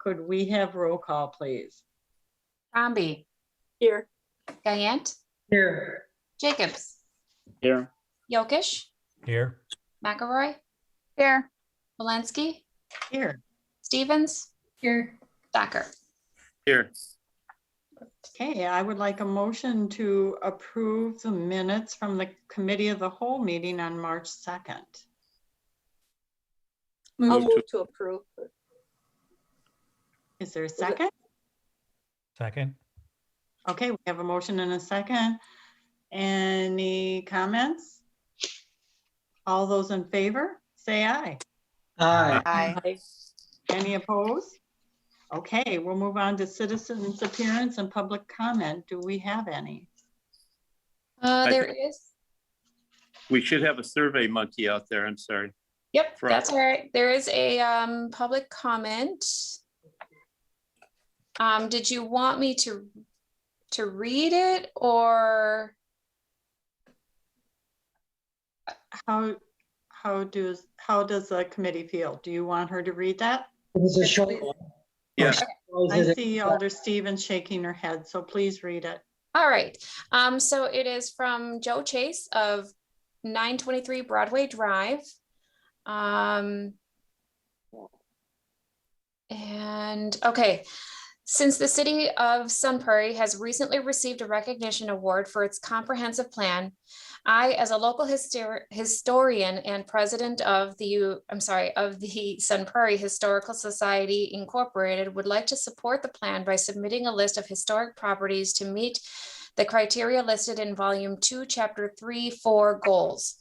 Could we have roll call, please? Crombie. Here. Guyant. Here. Jacobs. Here. Yokish. Here. McElroy. Here. Walensky. Here. Stevens. Here. Thacker. Here. Okay, I would like a motion to approve the minutes from the Committee of the Whole meeting on March 2nd. I'll move to approve. Is there a second? Second. Okay, we have a motion and a second. Any comments? All those in favor, say aye. Aye. Aye. Any opposed? Okay, we'll move on to citizens' appearance and public comment. Do we have any? There is. We should have a survey monkey out there. I'm sorry. Yep, Right. that's all right. There is a public comment. Did you want me to read it, or How does the committee feel? Do you want her to read that? It was a short one. Yes. I see Alder Stevens shaking her head, so please read it. all right. So it is from Joe Chase of 923 Broadway Drive. And okay, since the city of Sun Prairie has recently received a recognition award for its comprehensive plan, I, as a local historian and president of the Sun Prairie Historical Society Incorporated, would like to support the plan by submitting a list of historic properties to meet the criteria listed in Volume 2, Chapter 3-4 Goals,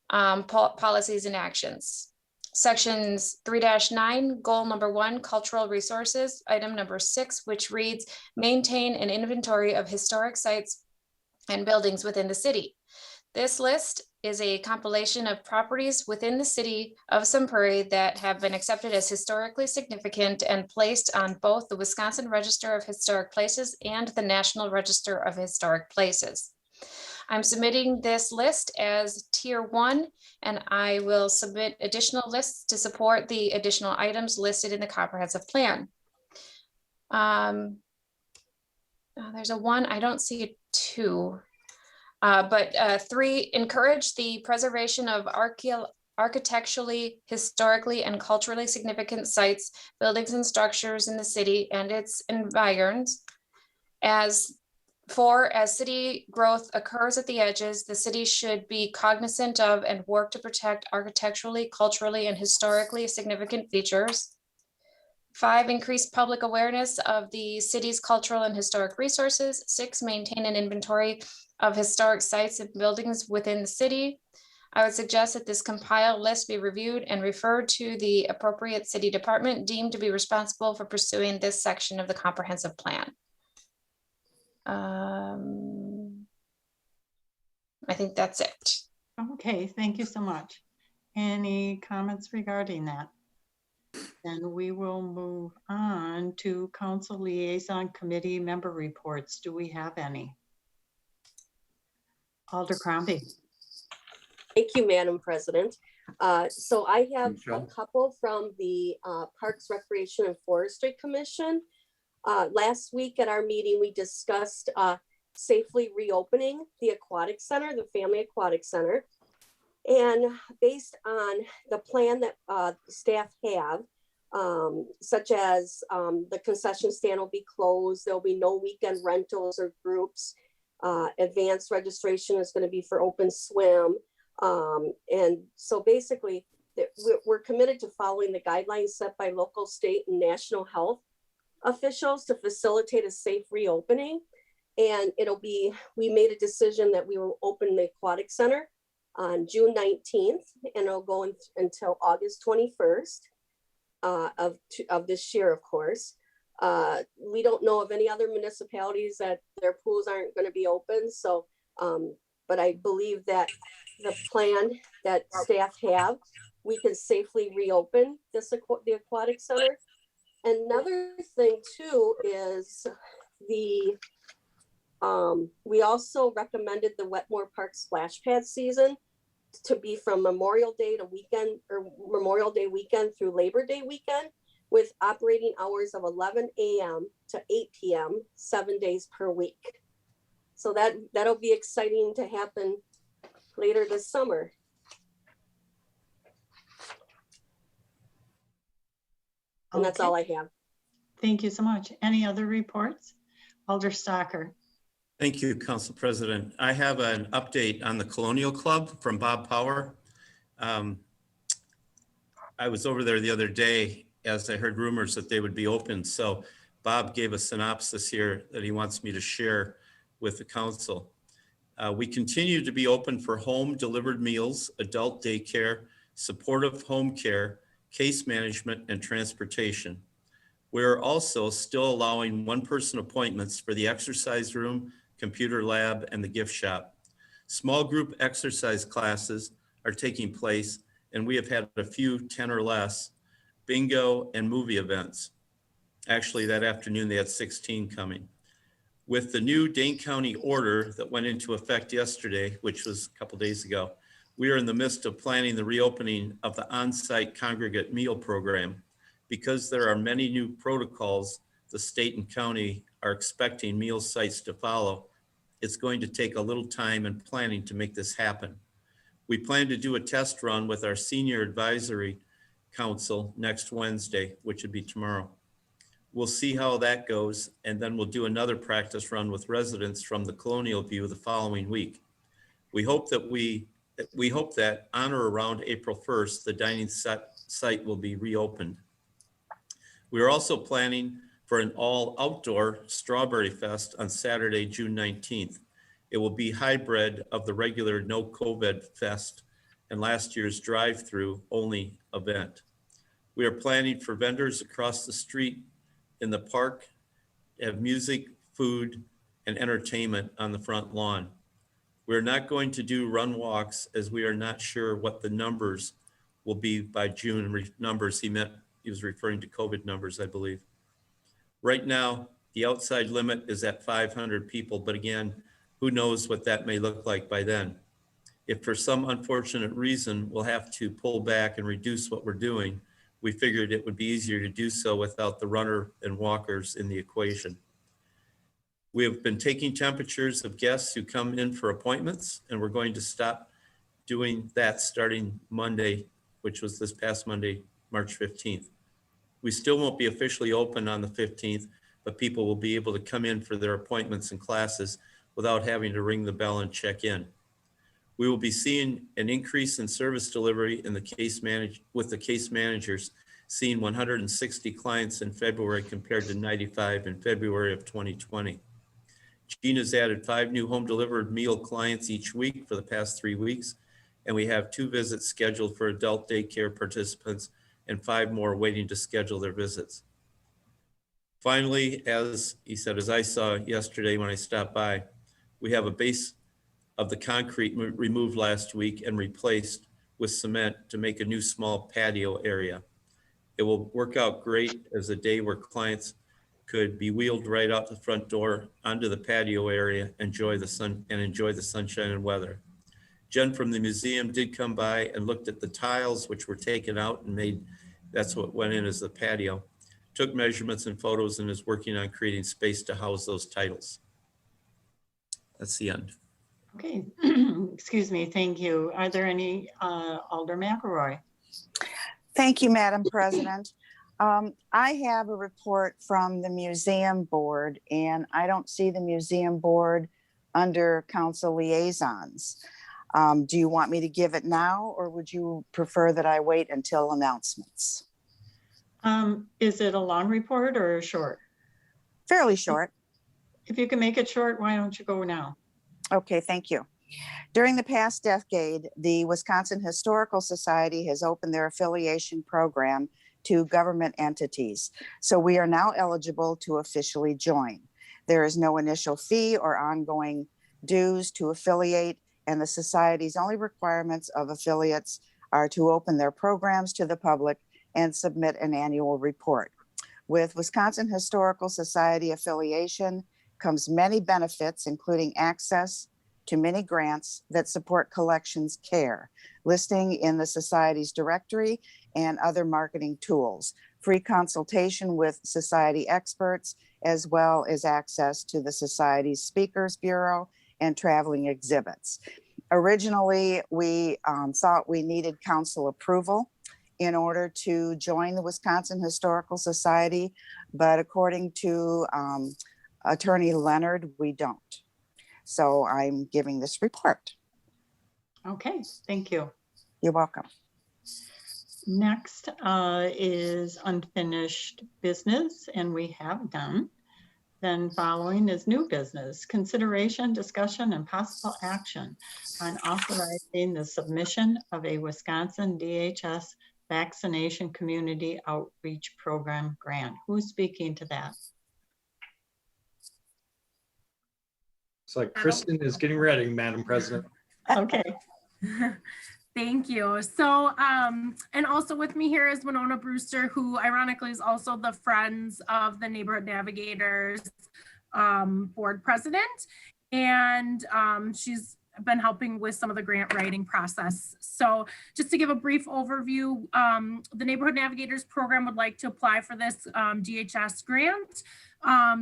Policies and Actions. Sections 3-9, goal number 1, cultural resources, item number 6, which reads, maintain an inventory of historic sites and buildings within the city. This list is a compilation of properties within the city of Sun Prairie that have been accepted as historically significant and placed on both the Wisconsin Register of Historic Places and the National Register of Historic Places. I'm submitting this list as Tier 1, and I will submit additional lists to support the additional items listed in the comprehensive plan. There's a 1, I don't see a 2. But 3, encourage the preservation of architecturally, historically, and culturally significant sites, buildings, and structures in the city and its environs. As 4, as city growth occurs at the edges, the city should be cognizant of and work to protect architecturally, culturally, and historically significant features. 5, increase public awareness of the city's cultural and historic resources. 6, maintain an inventory of historic sites and buildings within the city. I would suggest that this compiled list be reviewed and referred to the appropriate city department deemed to be responsible for pursuing this section of the comprehensive plan. I think that's it. Okay, thank you so much. Any comments regarding that? Then we will move on to Council Liaison Committee member reports. Do we have any? Alder Crombie. Thank you, Madam President. So I have a couple from the Parks, Recreation, and Forestry Commission. Last week at our meeting, we discussed safely reopening the Aquatic Center, the Family Aquatic Center. And based on the plan that staff have, such as the concession stand will be closed, there'll be no weekend rentals or groups. Advanced registration is going to be for open swim. And so basically we're committed to following the guidelines set by local, state, and national health officials to facilitate a safe reopening. And we made a decision that we will open the Aquatic Center on June 19th, and it'll go until August 21st of this year, of course. We don't know of any other municipalities that their pools aren't going to be open. So, but I believe that the plan that staff have, we can safely reopen the Aquatic Center. Another thing too is we also recommended the Wetmore Park splash pad season to be from Memorial Day to weekend, or Memorial Day weekend through Labor Day weekend. with operating hours of 11 a.m. to 8 p.m. 7 days per week. So that'll be exciting to happen later this summer. And that's all I have. Thank you so much. Any other reports? Alder Stocker. Thank you, Council President. I have an update on the Colonial Club from Bob Power. I was over there the other day as I heard rumors that they would be open. So Bob gave a synopsis here that he wants me to share with the council. We continue to be open for home delivered meals, adult daycare, supportive home care, case management, and transportation. We're also still allowing one-person appointments for the exercise room, computer lab, and the gift shop. Small group exercise classes are taking place, and we have had a few 10 or less, bingo and movie events. Actually, that afternoon they had 16 coming. With the new Dane County order that went into effect yesterday, which was a couple days ago, we are in the midst of planning the reopening of the on-site congregate meal program. Because there are many new protocols the state and county are expecting meal sites to follow, it's going to take a little time and planning to make this happen. We plan to do a test run with our senior advisory council next Wednesday, which would be tomorrow. We'll see how that goes, and then we'll do another practice run with residents from the Colonial View the following week. We hope that on or around April 1st, the dining site will be reopened. We are also planning for an all outdoor Strawberry Fest on Saturday, June 19th. It will be hybrid of the regular no COVID fest and last year's drive-through only event. We are planning for vendors across the street in the park, have music, food, and entertainment on the front lawn. We're not going to do run walks as we are not sure what the numbers will be by June. Numbers he was referring to COVID numbers, I believe. Right now, the outside limit is at 500 people, but again, who knows what that may look like by then. If for some unfortunate reason we'll have to pull back and reduce what we're doing, we figured it would be easier to do so without the runner and walkers in the equation. We have been taking temperatures of guests who come in for appointments, and we're going to stop doing that starting Monday, which was this past Monday, March 15th. We still won't be officially open on the 15th, but people will be able to come in for their appointments and classes without having to ring the bell and check in. We will be seeing an increase in service delivery in the with the case managers, seeing 160 clients in February compared to 95 in February of 2020. Gene has added 5 new home delivered meal clients each week for the past 3 weeks, and we have 2 visits scheduled for adult daycare participants and 5 more waiting to schedule their visits. Finally, as he said, as I saw yesterday when I stopped by, we have a base of the concrete removed last week and replaced with cement to make a new small patio area. It will work out great as a day where clients could be wheeled right out the front door onto the patio area, enjoy the sun and enjoy the sunshine and weather. Jen from the museum did come by and looked at the tiles which were taken out and made, that's what went in as the patio, took measurements and photos and is working on creating space to house those titles. That's the end. Okay, excuse me, thank you. Are there any, Alder McElroy? Thank you, Madam President. I have a report from the museum board, and I don't see the museum board under council liaisons. Do you want me to give it now, or would you prefer that I wait until announcements? Is it a long report or a short? Fairly short. If you can make it short, why don't you go now? Okay, thank you. During the past decade, the Wisconsin Historical Society has opened their affiliation program to government entities. So we are now eligible to officially join. There is no initial fee or ongoing dues to affiliate, and the Society's only requirements of affiliates are to open their programs to the public and submit an annual report. With Wisconsin Historical Society affiliation comes many benefits, including access to many grants that support collections care, listing in the Society's directory and other marketing tools. free consultation with society experts, as well as access to the Society's Speakers Bureau and traveling exhibits. Originally, we thought we needed council approval in order to join the Wisconsin Historical Society, but according to Attorney Leonard, we don't. So I'm giving this report. Okay, thank you. You're welcome. Next is unfinished business, and we have done. Then following is new business, consideration, discussion, and possible action on authorizing the submission of a Wisconsin DHS vaccination community outreach program grant. Who's speaking to that? It's like Kristen is getting ready, Madam President. Okay. Thank you. So, and also with me here is Winona Brewster, who ironically is also the Friends of the Neighborhood Navigators board president. And she's been helping with some of the grant writing process. So just to give a brief overview, the Neighborhood Navigators program would like to apply for this DHS grant.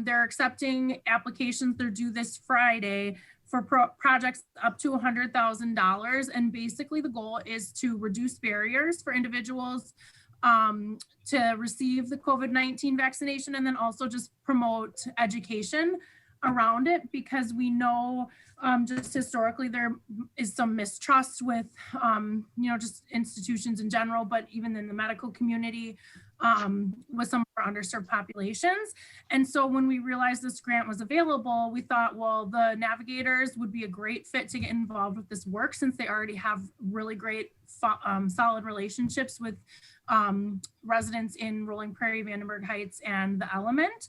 They're accepting applications. They're due this Friday for projects up to $100,000. And basically the goal is to reduce barriers for individuals to receive the COVID-19 vaccination, and then also just promote education around it, because we know just historically there is some mistrust with just institutions in general, but even in the medical community with some of our underserved populations. And so when we realized this grant was available, we thought, well, the Navigators would be a great fit to get involved with this work, since they already have really great solid relationships with residents in Rolling Prairie, Vandenberg Heights, and the Element.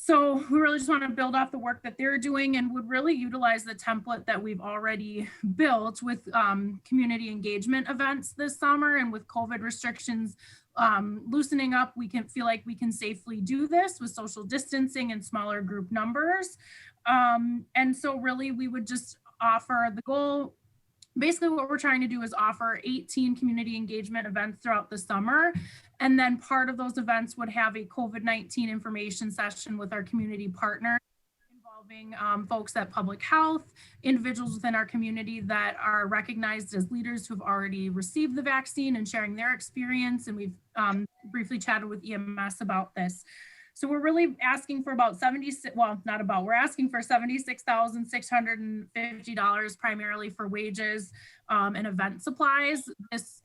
So we really just want to build off the work that they're doing, and would really utilize the template that we've already built with community engagement events this summer. And with COVID restrictions loosening up, we can feel like we can safely do this with social distancing and smaller group numbers. And so really we would just offer the goal. Basically what we're trying to do is offer 18 community engagement events throughout the summer. And then part of those events would have a COVID-19 information session with our community partners, involving folks at public health, individuals within our community that are recognized as leaders who've already received the vaccine and sharing their experience. And we've briefly chatted with EMS about this. So we're really asking for about we're asking for $76,650 primarily for wages and event supplies.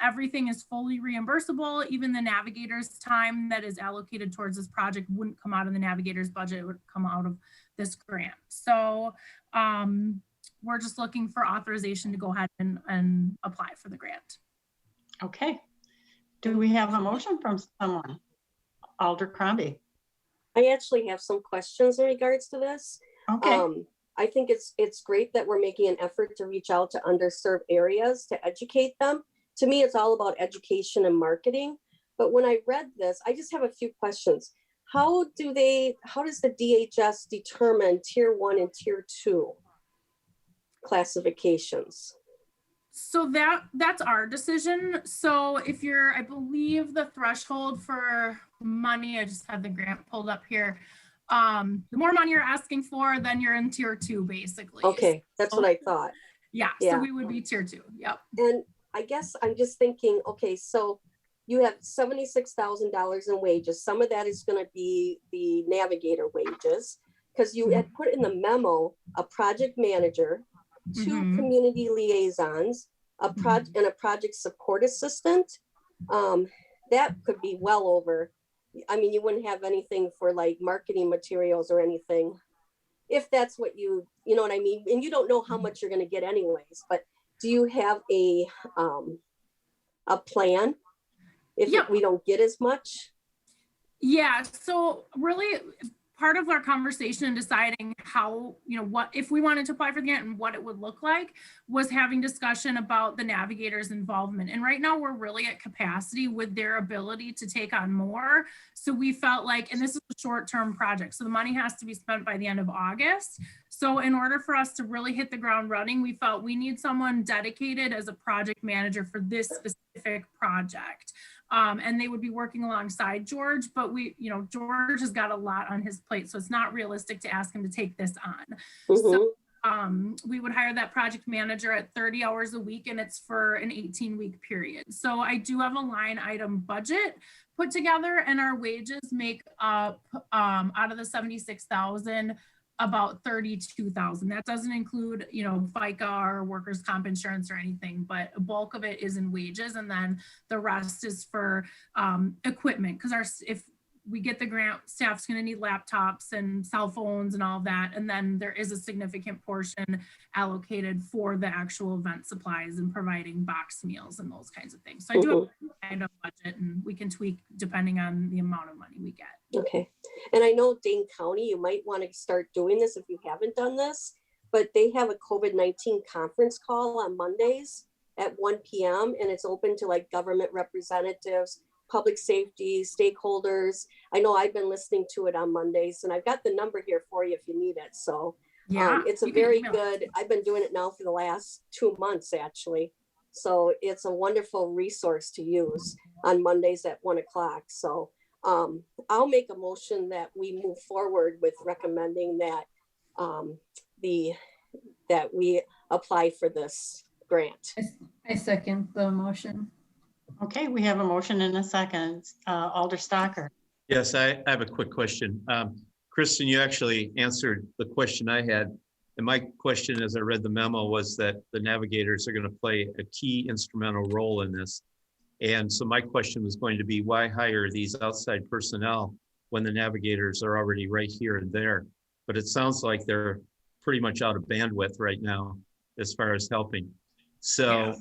Everything is fully reimbursable. Even the Navigators time that is allocated towards this project wouldn't come out of the Navigators budget, it would come out of this grant. So we're just looking for authorization to go ahead and apply for the grant. Okay. Do we have a motion from someone? Alder Crombie. I actually have some questions in regards to this. Okay. I think it's great that we're making an effort to reach out to underserved areas to educate them. To me, it's all about education and marketing. But when I read this, I just have a few questions. How does the DHS determine tier 1 and tier 2 classifications? So that's our decision. So if I believe the threshold for money, I just have the grant pulled up here. The more money you're asking for, then you're in tier 2, basically. Okay, that's what I thought. Yeah, so we would be tier 2. Yep. And I guess I'm just thinking, okay, so you have $76,000 in wages. Some of that is going to be the Navigator wages, because you had put in the memo a project manager, 2 community liaisons, and a project support assistant. That could be well over. I mean, you wouldn't have anything for like marketing materials or anything, if that's what you know what I mean? And you don't know how much you're going to get anyways, but do you have a plan if we don't get as much? Yeah, so really part of our conversation and deciding how, what, if we wanted to apply for the grant and what it would look like, was having discussion about the Navigators' involvement. And right now we're really at capacity with their ability to take on more. So we felt like, and this is a short-term project, so the money has to be spent by the end of August. So in order for us to really hit the ground running, we felt we need someone dedicated as a project manager for this specific project. and they would be working alongside George, but George has got a lot on his plate, so it's not realistic to ask him to take this on. So we would hire that project manager at 30 hours a week, and it's for an 18-week period. So I do have a line item budget put together, and our wages make up out of the 76,000 about 32,000. That doesn't include, FICA or workers' comp insurance or anything, but a bulk of it is in wages, and then the rest is for equipment. Because if we get the grant, staff's going to need laptops and cell phones and all that, and then there is a significant portion allocated for the actual event supplies and providing box meals and those kinds of things. So I do have a kind of budget, and we can tweak depending on the amount of money we get. Okay. And I know Dane County, you might want to start doing this if you haven't done this, but they have a COVID-19 conference call on Mondays at 1 p.m. and it's open to like government representatives, public safety, stakeholders. I know I've been listening to it on Mondays, and I've got the number here for you if you need it. So it's a very good, I've been doing it now for the last 2 months actually. So it's a wonderful resource to use on Mondays at 1 o'clock. So I'll make a motion that we move forward with recommending that that we apply for this grant. I second the motion. Okay, we have a motion and a second. Alder Stocker. Yes, I have a quick question. Kristen, you actually answered the question I had. And my question, as I read the memo, was that the Navigators are going to play a key instrumental role in this. And so my question was going to be, why hire these outside personnel when the Navigators are already right here and there? But it sounds like they're pretty much out of bandwidth right now as far as helping. So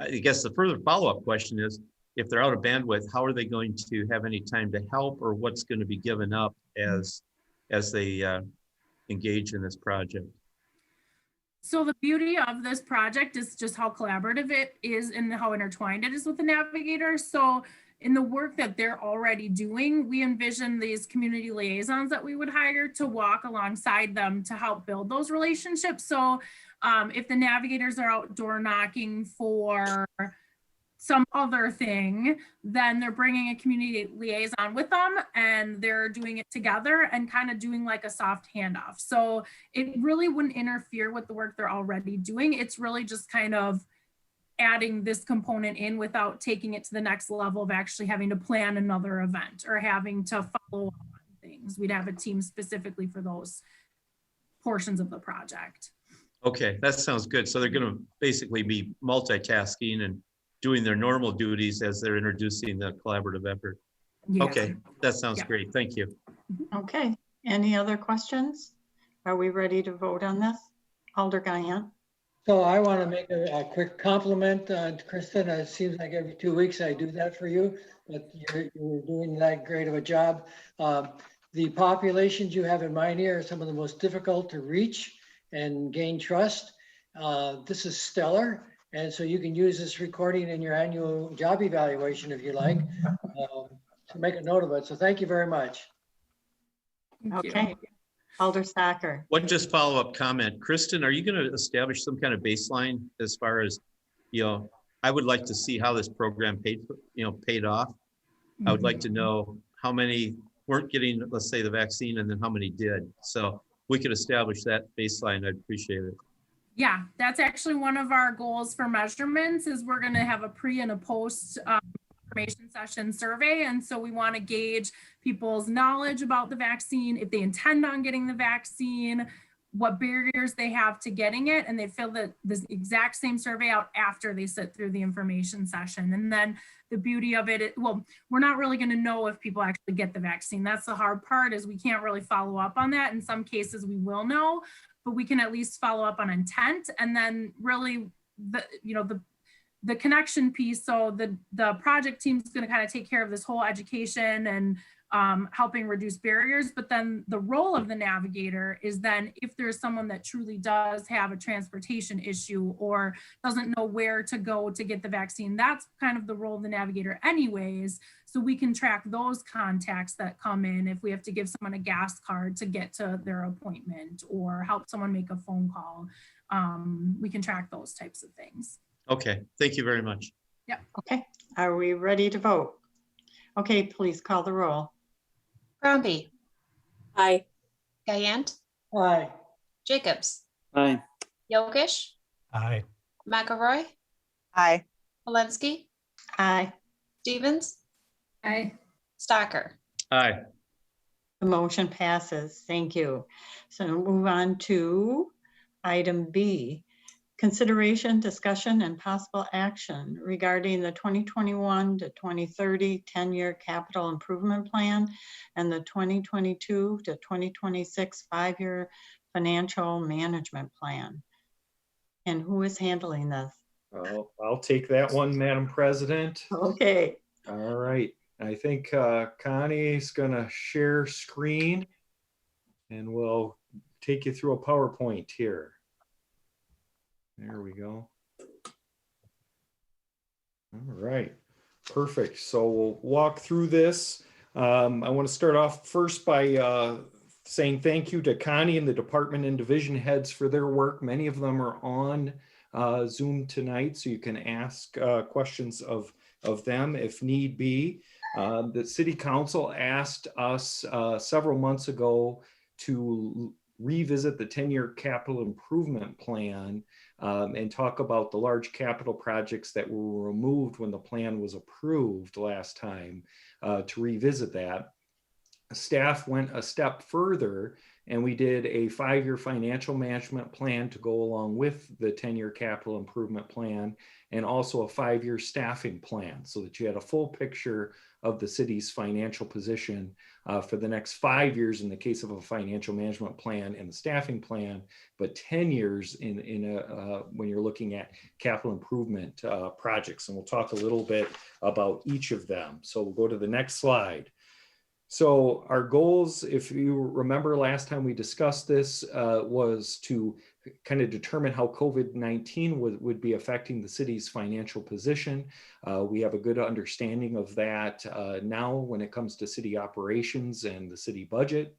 I guess the further follow-up question is, if they're out of bandwidth, how are they going to have any time to help, or what's going to be given up as they engage in this project? So the beauty of this project is just how collaborative it is and how intertwined it is with the Navigators. So in the work that they're already doing, we envision these community liaisons that we would hire to walk alongside them to help build those relationships. So if the Navigators are out door knocking for some other thing, then they're bringing a community liaison with them, and they're doing it together and kind of doing like a soft handoff. So it really wouldn't interfere with the work they're already doing. It's really just kind of adding this component in without taking it to the next level of actually having to plan another event or having to follow up on things. We'd have a team specifically for those portions of the project. Okay, that sounds good. So they're going to basically be multitasking and doing their normal duties as they're introducing the collaborative effort. Yeah. Okay, that sounds great. Thank you. Okay, any other questions? Are we ready to vote on this? Alder Guyan. So I want to make a quick compliment to Kristen. It seems like every 2 weeks I do that for you, but you're doing that great of a job. The populations you have in mind here are some of the most difficult to reach and gain trust. This is stellar. And so you can use this recording in your annual job evaluation if you like, to make a note of it. So thank you very much. Okay, Alder Stocker. One just follow-up comment. Kristen, are you going to establish some kind of baseline as far as, I would like to see how this program paid off. I would like to know how many weren't getting, let's say, the vaccine, and then how many did. So we could establish that baseline. I'd appreciate it. Yeah, that's actually one of our goals for measurements is we're going to have a pre and a post information session survey. And so we want to gauge people's knowledge about the vaccine, if they intend on getting the vaccine, what barriers they have to getting it. And they fill the exact same survey out after they sit through the information session. And then the beauty of it, well, we're not really going to know if people actually get the vaccine. That's the hard part, is we can't really follow up on that. In some cases we will know, but we can at least follow up on intent. And then really the connection piece. So the project team is going to kind of take care of this whole education and helping reduce barriers. But then the role of the Navigator is then if there's someone that truly does have a transportation issue or doesn't know where to go to get the vaccine, that's kind of the role of the Navigator anyways. So we can track those contacts that come in if we have to give someone a gas card to get to their appointment or help someone make a phone call. We can track those types of things. Okay, thank you very much. Okay, are we ready to vote? Okay, please call the roll. Crombie, Aye. Guyant, Aye. Jacobs, Aye. Yogesh, Aye. McElroy, Aye. Walensky, Aye. Stevens, Aye. Stocker. Aye. The motion passes. Thank you. So move on to item B. Consideration, discussion, and possible action regarding the 2021 to 2030 10-year capital improvement plan and the 2022 to 2026 5-year financial management plan. And who is handling this? I'll take that one, Madam President. Okay. All right. I think Connie's gonna share screen and we'll take you through a PowerPoint here. There we go. All right, perfect. So we'll walk through this. I want to start off first by saying thank you to Connie and the department and division heads for their work. Many of them are on Zoom tonight, so you can ask questions of them if need be. The City Council asked us several months ago to revisit the 10-year capital improvement plan and talk about the large capital projects that were removed when the plan was approved last time, to revisit that. Staff went a step further and we did a 5-year financial management plan to go along with the 10-year capital improvement plan, and also a 5-year staffing plan so that you had a full picture of the city's financial position for the next 5 years in the case of a financial management plan and the staffing plan, but 10 years when you're looking at capital improvement projects. And we'll talk a little bit about each of them. So we'll go to the next slide. So our goals, if you remember last time we discussed this, was to kind of determine how COVID-19 would be affecting the city's financial position. We have a good understanding of that now when it comes to city operations and the city budget.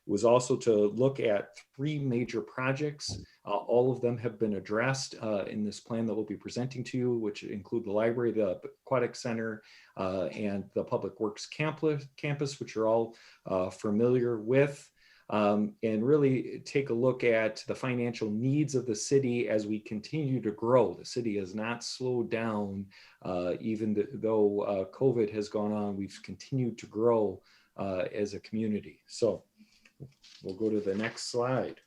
Was also to look at 3 major projects. All of them have been addressed in this plan that we'll be presenting to you, which include the library, the aquatic center, and the public works campus, which you're all familiar with. And really take a look at the financial needs of the city as we continue to grow. The city has not slowed down, even though COVID has gone on. We've continued to grow as a community. So we'll go to the next slide.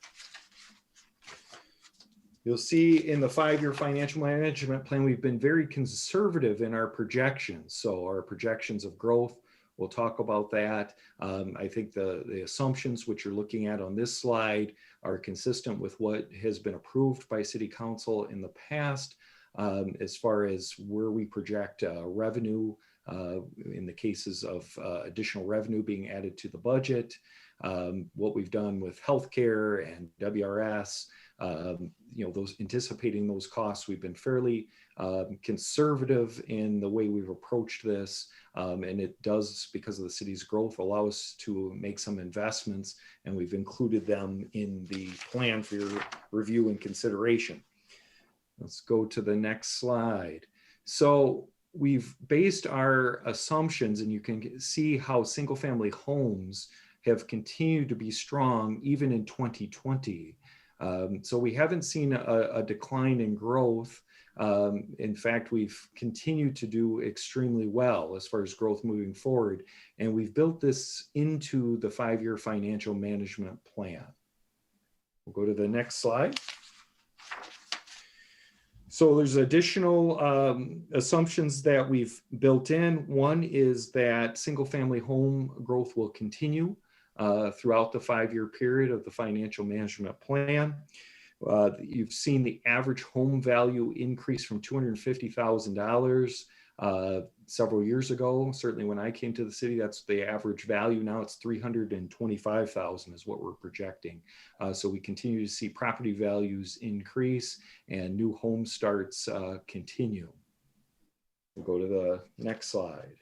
You'll see in the 5-year financial management plan, we've been very conservative in our projections. So our projections of growth, we'll talk about that. I think the assumptions which you're looking at on this slide are consistent with what has been approved by City Council in the past, as far as where we project revenue in the cases of additional revenue being added to the budget. What we've done with healthcare and WRS, those anticipating those costs, we've been fairly conservative in the way we've approached this, and it does, because of the city's growth, allow us to make some investments, and we've included them in the plan for your review and consideration. Let's go to the next slide. So we've based our assumptions, and you can see how single-family homes have continued to be strong even in 2020. So we haven't seen a decline in growth. In fact, we've continued to do extremely well as far as growth moving forward. And we've built this into the 5-year financial management plan. We'll go to the next slide. So there's additional assumptions that we've built in. One is that single-family home growth will continue throughout the 5-year period of the financial management plan. You've seen the average home value increase from $250,000 several years ago. Certainly when I came to the city, that's the average value. Now it's $325,000 is what we're projecting. So we continue to see property values increase and new home starts continue. We'll go to the next slide.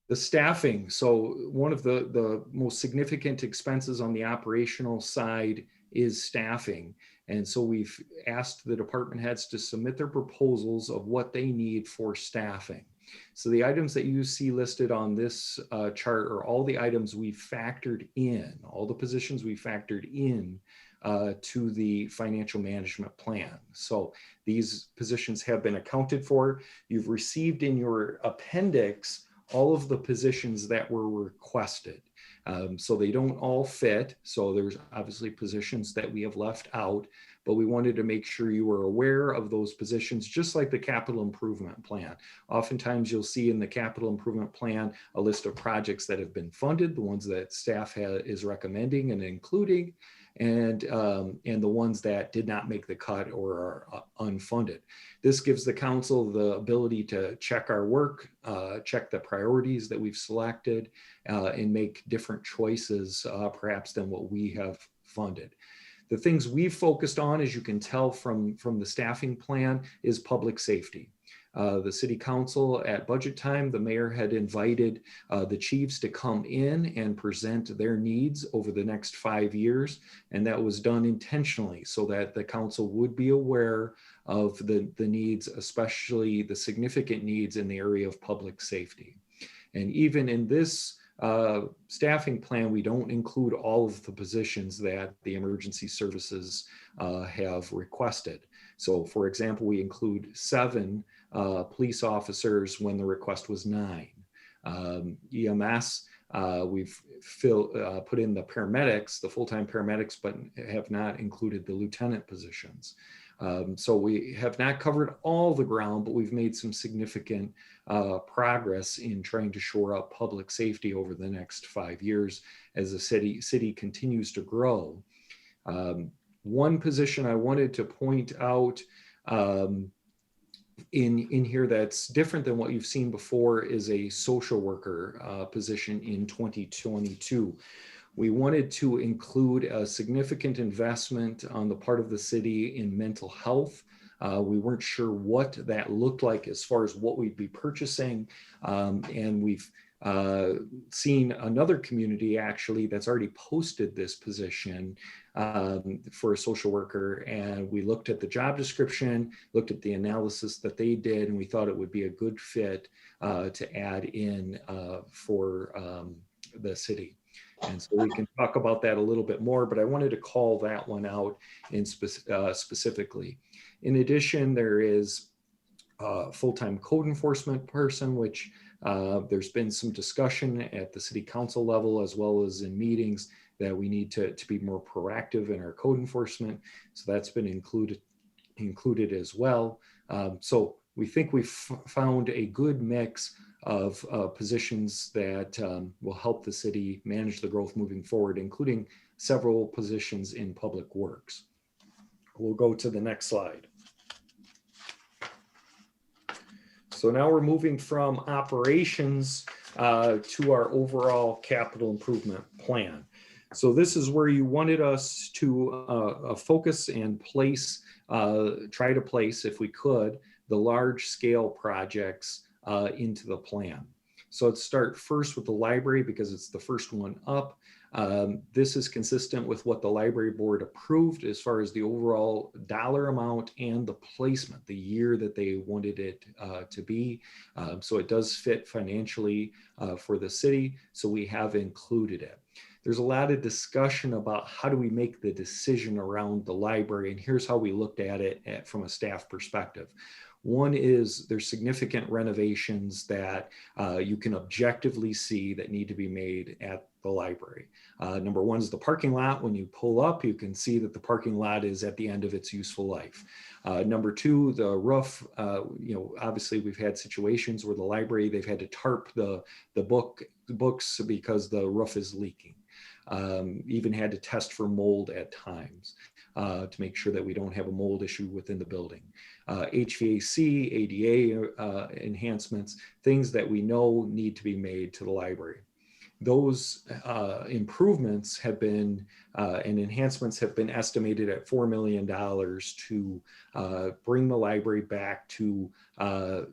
The staffing. So one of the most significant expenses on the operational side is staffing. And so we've asked the department heads to submit their proposals of what they need for staffing. So the items that you see listed on this chart are all the items we factored in, all the positions we factored in to the financial management plan. So these positions have been accounted for. You've received in your appendix all of the positions that were requested. So they don't all fit. So there's obviously positions that we have left out, but we wanted to make sure you were aware of those positions, just like the capital improvement plan. Oftentimes you'll see in the capital improvement plan a list of projects that have been funded, the ones that staff is recommending and including, and the ones that did not make the cut or are unfunded. This gives the council the ability to check our work, check the priorities that we've selected, and make different choices perhaps than what we have funded. The things we've focused on, as you can tell from the staffing plan, is public safety. The city council at budget time, the mayor had invited the chiefs to come in and present their needs over the next 5 years. And that was done intentionally so that the council would be aware of the needs, especially the significant needs in the area of public safety. And even in this staffing plan, we don't include all of the positions that the emergency services have requested. So for example, we include 7 police officers when the request was 9. EMS, we've put in the paramedics, the full-time paramedics, but have not included the lieutenant positions. So we have not covered all the ground, but we've made some significant progress in trying to shore up public safety over the next 5 years as the city continues to grow. One position I wanted to point out in here that's different than what you've seen before is a social worker position in 2022. We wanted to include a significant investment on the part of the city in mental health. We weren't sure what that looked like as far as what we'd be purchasing. And we've seen another community actually that's already posted this position for a social worker. And we looked at the job description, looked at the analysis that they did, and we thought it would be a good fit to add in for the city. And so we can talk about that a little bit more, but I wanted to call that one out specifically. In addition, there is a full-time code enforcement person, which there's been some discussion at the city council level as well as in meetings that we need to be more proactive in our code enforcement. So that's been included as well. So we think we've found a good mix of positions that will help the city manage the growth moving forward, including several positions in public works. We'll go to the next slide. So now we're moving from operations to our overall capital improvement plan. So this is where you wanted us to focus and place, try to place, if we could, the large scale projects into the plan. So let's start first with the library because it's the first one up. This is consistent with what the library board approved as far as the overall dollar amount and the placement, the year that they wanted it to be. So it does fit financially for the city. So we have included it. There's a lot of discussion about how do we make the decision around the library, and here's how we looked at it from a staff perspective. One is there's significant renovations that you can objectively see that need to be made at the library. Number one is the parking lot. When you pull up, you can see that the parking lot is at the end of its useful life. Number two, the roof. Obviously we've had situations where the library, they've had to tarp the books because the roof is leaking. Even had to test for mold at times to make sure that we don't have a mold issue within the building. HVAC, ADA enhancements, things that we know need to be made to the library. Those improvements have been and enhancements have been estimated at $4 million to bring the library back to a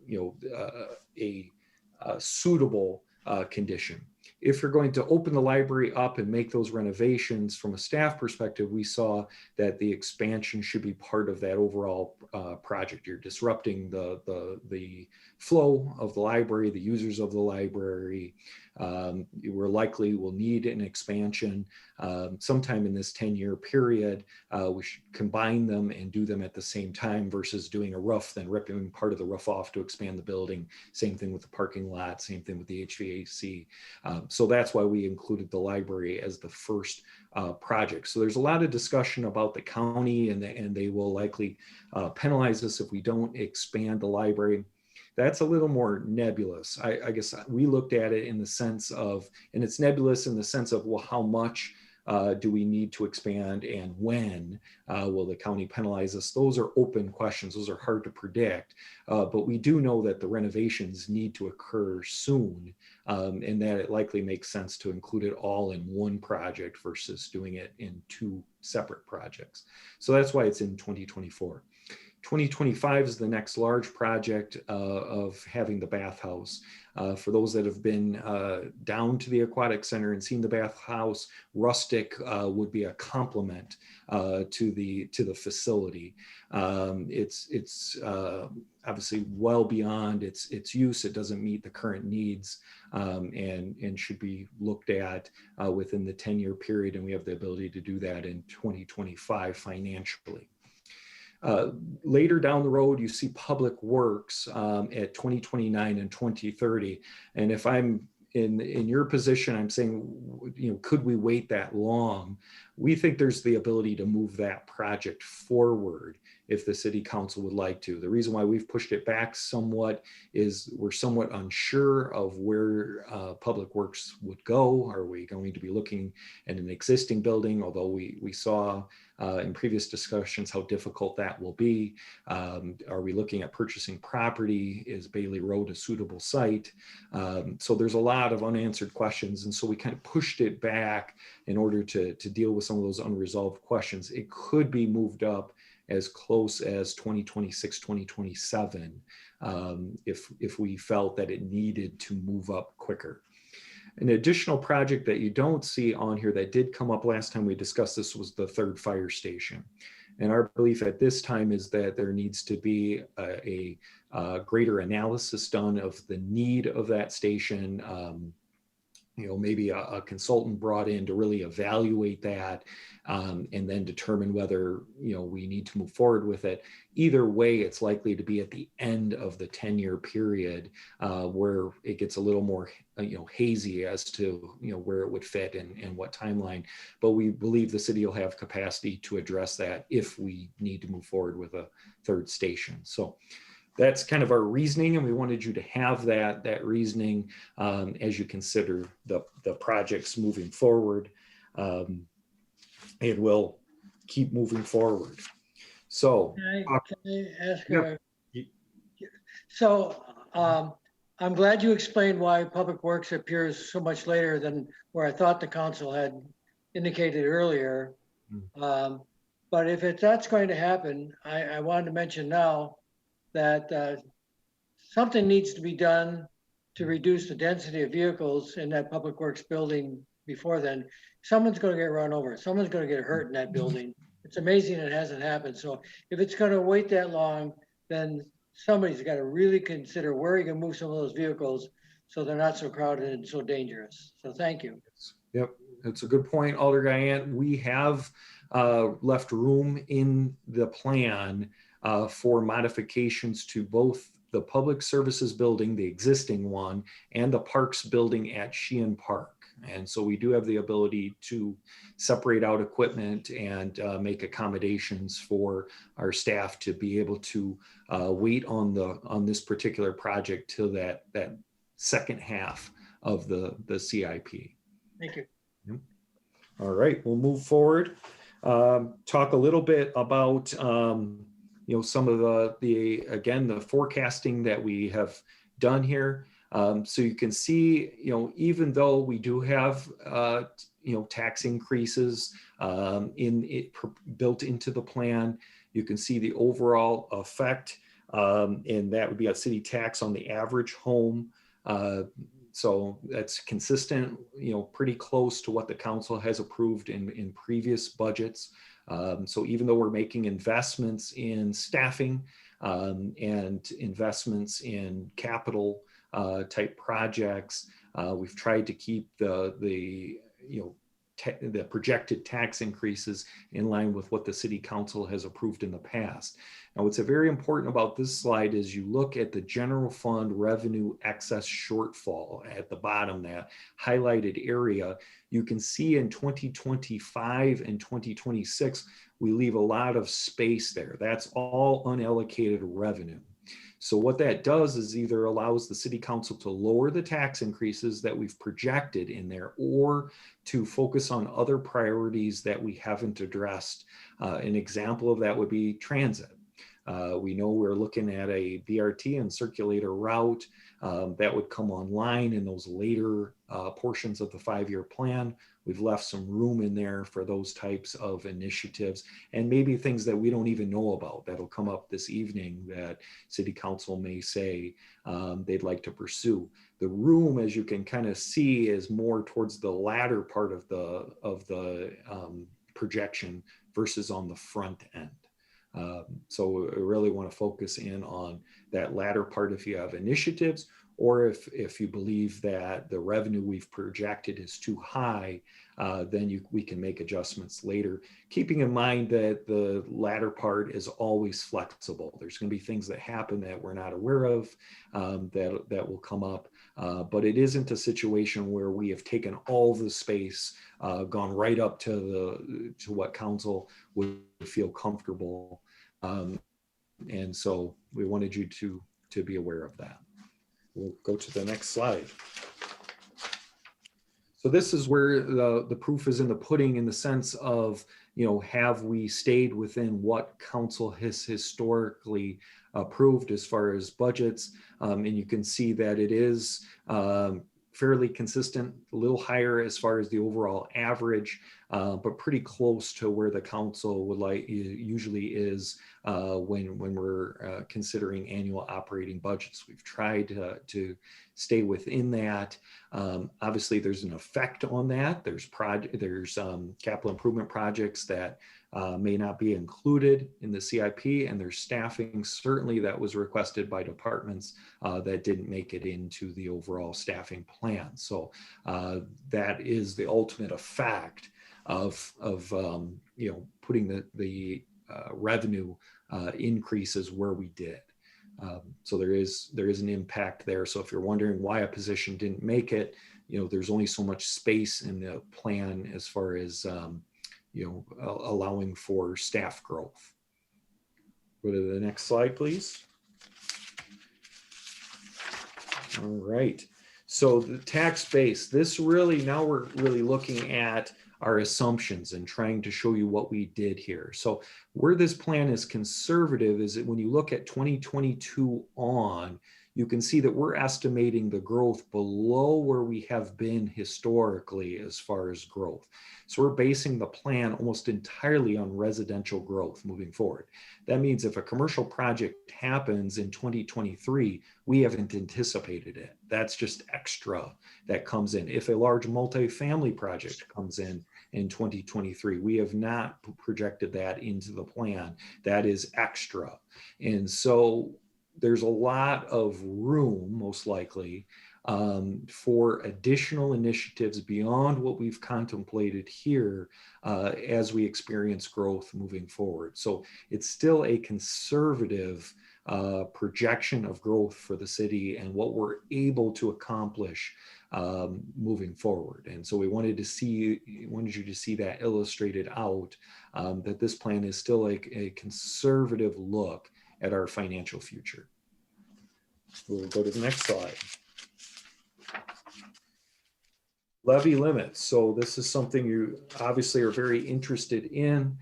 suitable condition. if you're going to open the library up and make those renovations, from a staff perspective, we saw that the expansion should be part of that overall project. You're disrupting the flow of the library, the users of the library. We're likely will need an expansion sometime in this 10-year period. We should combine them and do them at the same time versus doing a roof, then ripping part of the roof off to expand the building. Same thing with the parking lot, same thing with the HVAC. So that's why we included the library as the first project. So there's a lot of discussion about the county, and they will likely penalize us if we don't expand the library. That's a little more nebulous. I guess we looked at it in the sense of, and it's nebulous in the sense of, well, how much do we need to expand, and when will the county penalize us? Those are open questions. Those are hard to predict, but we do know that the renovations need to occur soon, and that it likely makes sense to include it all in one project versus doing it in two separate projects. So that's why it's in 2024. 2025 is the next large project of having the bathhouse. For those that have been down to the aquatic center and seen the bathhouse, rustic would be a complement to the facility. It's obviously well beyond its use. It doesn't meet the current needs, and should be looked at within the 10-year period, and we have the ability to do that in 2025 financially. Later down the road, you see public works at 2029 and 2030. And if I'm in your position, I'm saying, could we wait that long? We think there's the ability to move that project forward if the city council would like to. The reason why we've pushed it back somewhat is we're somewhat unsure of where public works would go. Are we going to be looking at an existing building? Although we saw in previous discussions how difficult that will be. Are we looking at purchasing property? Is Bailey Road a suitable site? So there's a lot of unanswered questions. And so we kind of pushed it back in order to deal with some of those unresolved questions. It could be moved up as close as 2026, 2027, if we felt that it needed to move up quicker. An additional project that you don't see on here that did come up last time we discussed this was the third fire station. And our belief at this time is that there needs to be a greater analysis done of the need of that station. Maybe a consultant brought in to really evaluate that, and then determine whether, we need to move forward with it. Either way, it's likely to be at the end of the 10-year period, where it gets a little more, hazy as to, where it would fit and what timeline. But we believe the city will have capacity to address that if we need to move forward with a third station. So that's kind of our reasoning, and we wanted you to have that reasoning as you consider the projects moving forward. It will keep moving forward. So can I ask yeah. So I'm glad you explained why Public Works appears so much later than where I thought the council had indicated earlier. But if that's going to happen, I wanted to mention now that something needs to be done to reduce the density of vehicles in that Public Works building before then. Someone's going to get run over. Someone's going to get hurt in that building. It's amazing it hasn't happened. So if it's going to wait that long, then somebody's got to really consider where you can move some of those vehicles so they're not so crowded and so dangerous. So thank you. Yep, that's a good point, Alder Guyant. We have left room in the plan for modifications to both the Public Services building, the existing one, and the Parks building at Sheehan Park. And so we do have the ability to separate out equipment and make accommodations for our staff to be able to wait on this particular project till that second half of the CIP. Thank you. Yep. All right, we'll move forward. Talk a little bit about some of the forecasting that we have done here. So you can see, even though we do have, tax increases built into the plan, you can see the overall effect, and that would be a city tax on the average home. So that's consistent, pretty close to what the council has approved in previous budgets. So even though we're making investments in staffing and investments in capital type projects, we've tried to keep the projected tax increases in line with what the city council has approved in the past. Now, what's very important about this slide is you look at the general fund revenue excess shortfall at the bottom, that highlighted area. You can see in 2025 and 2026, we leave a lot of space there. That's all unallocated revenue. So what that does is either allows the city council to lower the tax increases that we've projected in there, or to focus on other priorities that we haven't addressed. An example of that would be transit. We know we're looking at a BRT and circulator route that would come online in those later portions of the 5-year plan. We've left some room in there for those types of initiatives, and maybe things that we don't even know about that'll come up this evening that city council may say they'd like to pursue. The room, as you can kind of see, is more towards the latter part of the projection versus on the front end. So we really want to focus in on that latter part if you have initiatives, or if you believe that the revenue we've projected is too high, then we can make adjustments later, keeping in mind that the latter part is always flexible. There's going to be things that happen that we're not aware of that will come up, but it isn't a situation where we have taken all the space, gone right up to what council would feel comfortable. And so we wanted you to be aware of that. We'll go to the next slide. So this is where the proof is in the pudding, in the sense of, have we stayed within what council has historically approved as far as budgets? And you can see that it is fairly consistent, a little higher as far as the overall average, but pretty close to where the council would usually is when we're considering annual operating budgets. We've tried to stay within that. Obviously, there's an effect on that. There's capital improvement projects that may not be included in the CIP, and there's staffing certainly that was requested by departments that didn't make it into the overall staffing plan. So that is the ultimate effect of putting the revenue increases where we did. So there is an impact there. So if you're wondering why a position didn't make it, there's only so much space in the plan as far as allowing for staff growth. Go to the next slide, please. All right. So the tax base, now we're really looking at our assumptions and trying to show you what we did here. So where this plan is conservative is that when you look at 2022 on, you can see that we're estimating the growth below where we have been historically as far as growth. So we're basing the plan almost entirely on residential growth moving forward. That means if a commercial project happens in 2023, we haven't anticipated it. That's just extra that comes in. If a large multifamily project comes in 2023, we have not projected that into the plan. That is extra. And so there's a lot of room, most likely, for additional initiatives beyond what we've contemplated here as we experience growth moving forward. So it's still a conservative projection of growth for the city and what we're able to accomplish moving forward. And so we wanted you to see that illustrated out, that this plan is still a conservative look at our financial future. We'll go to the next slide. Levy limits. So this is something you obviously are very interested in.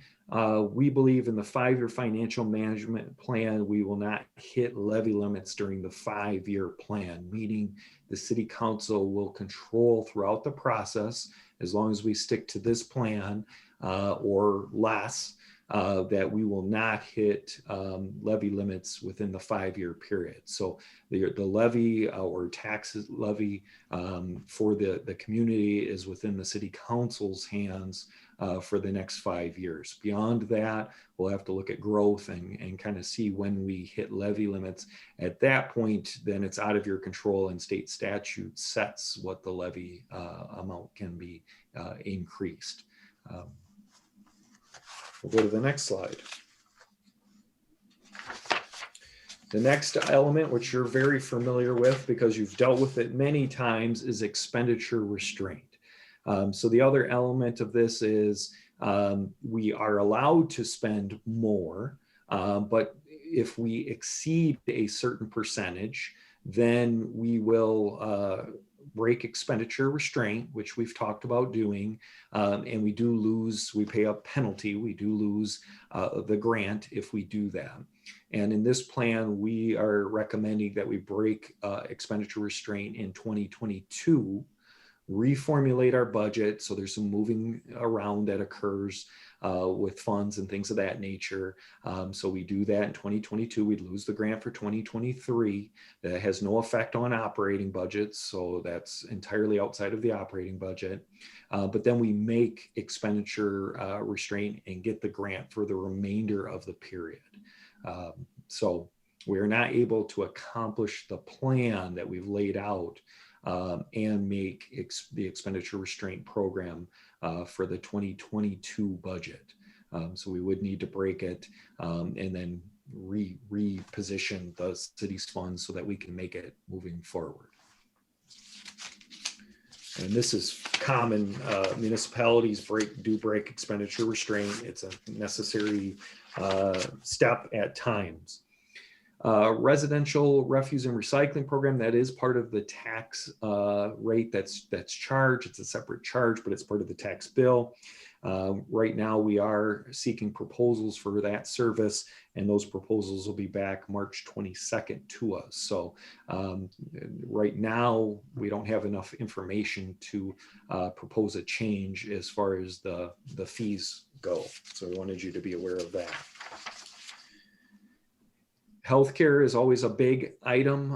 We believe in the 5-year financial management plan, we will not hit levy limits during the 5-year plan, meaning the city council will control throughout the process, as long as we stick to this plan or less, that we will not hit levy limits within the 5-year period. So the levy or taxes levy for the community is within the city council's hands for the next 5 years. Beyond that, we'll have to look at growth and kind of see when we hit levy limits. At that point, then it's out of your control, and state statute sets what the levy amount can be increased. We'll go to the next slide. The next element, which you're very familiar with because you've dealt with it many times, is expenditure restraint. So the other element of this is we are allowed to spend more, but if we exceed a certain percentage, then we will break expenditure restraint, which we've talked about doing, and we do lose, we pay a penalty, we do lose the grant if we do that. And in this plan, we are recommending that we break expenditure restraint in 2022, reformulate our budget. So there's some moving around that occurs with funds and things of that nature. So we do that in 2022. We'd lose the grant for 2023. That has no effect on operating budgets. So that's entirely outside of the operating budget. But then we make expenditure restraint and get the grant for the remainder of the period. So we're not able to accomplish the plan that we've laid out and make the expenditure restraint program for the 2022 budget. So we would need to break it and then reposition the city's funds so that we can make it moving forward. And this is common. Municipalities do break expenditure restraint. It's a necessary step at times. Residential refuse and recycling program, that is part of the tax rate that's charged. It's a separate charge, but it's part of the tax bill. Right now we are seeking proposals for that service, and those proposals will be back March 22nd to us. So right now we don't have enough information to propose a change as far as the fees go. So I wanted you to be aware of that. Healthcare is always a big item,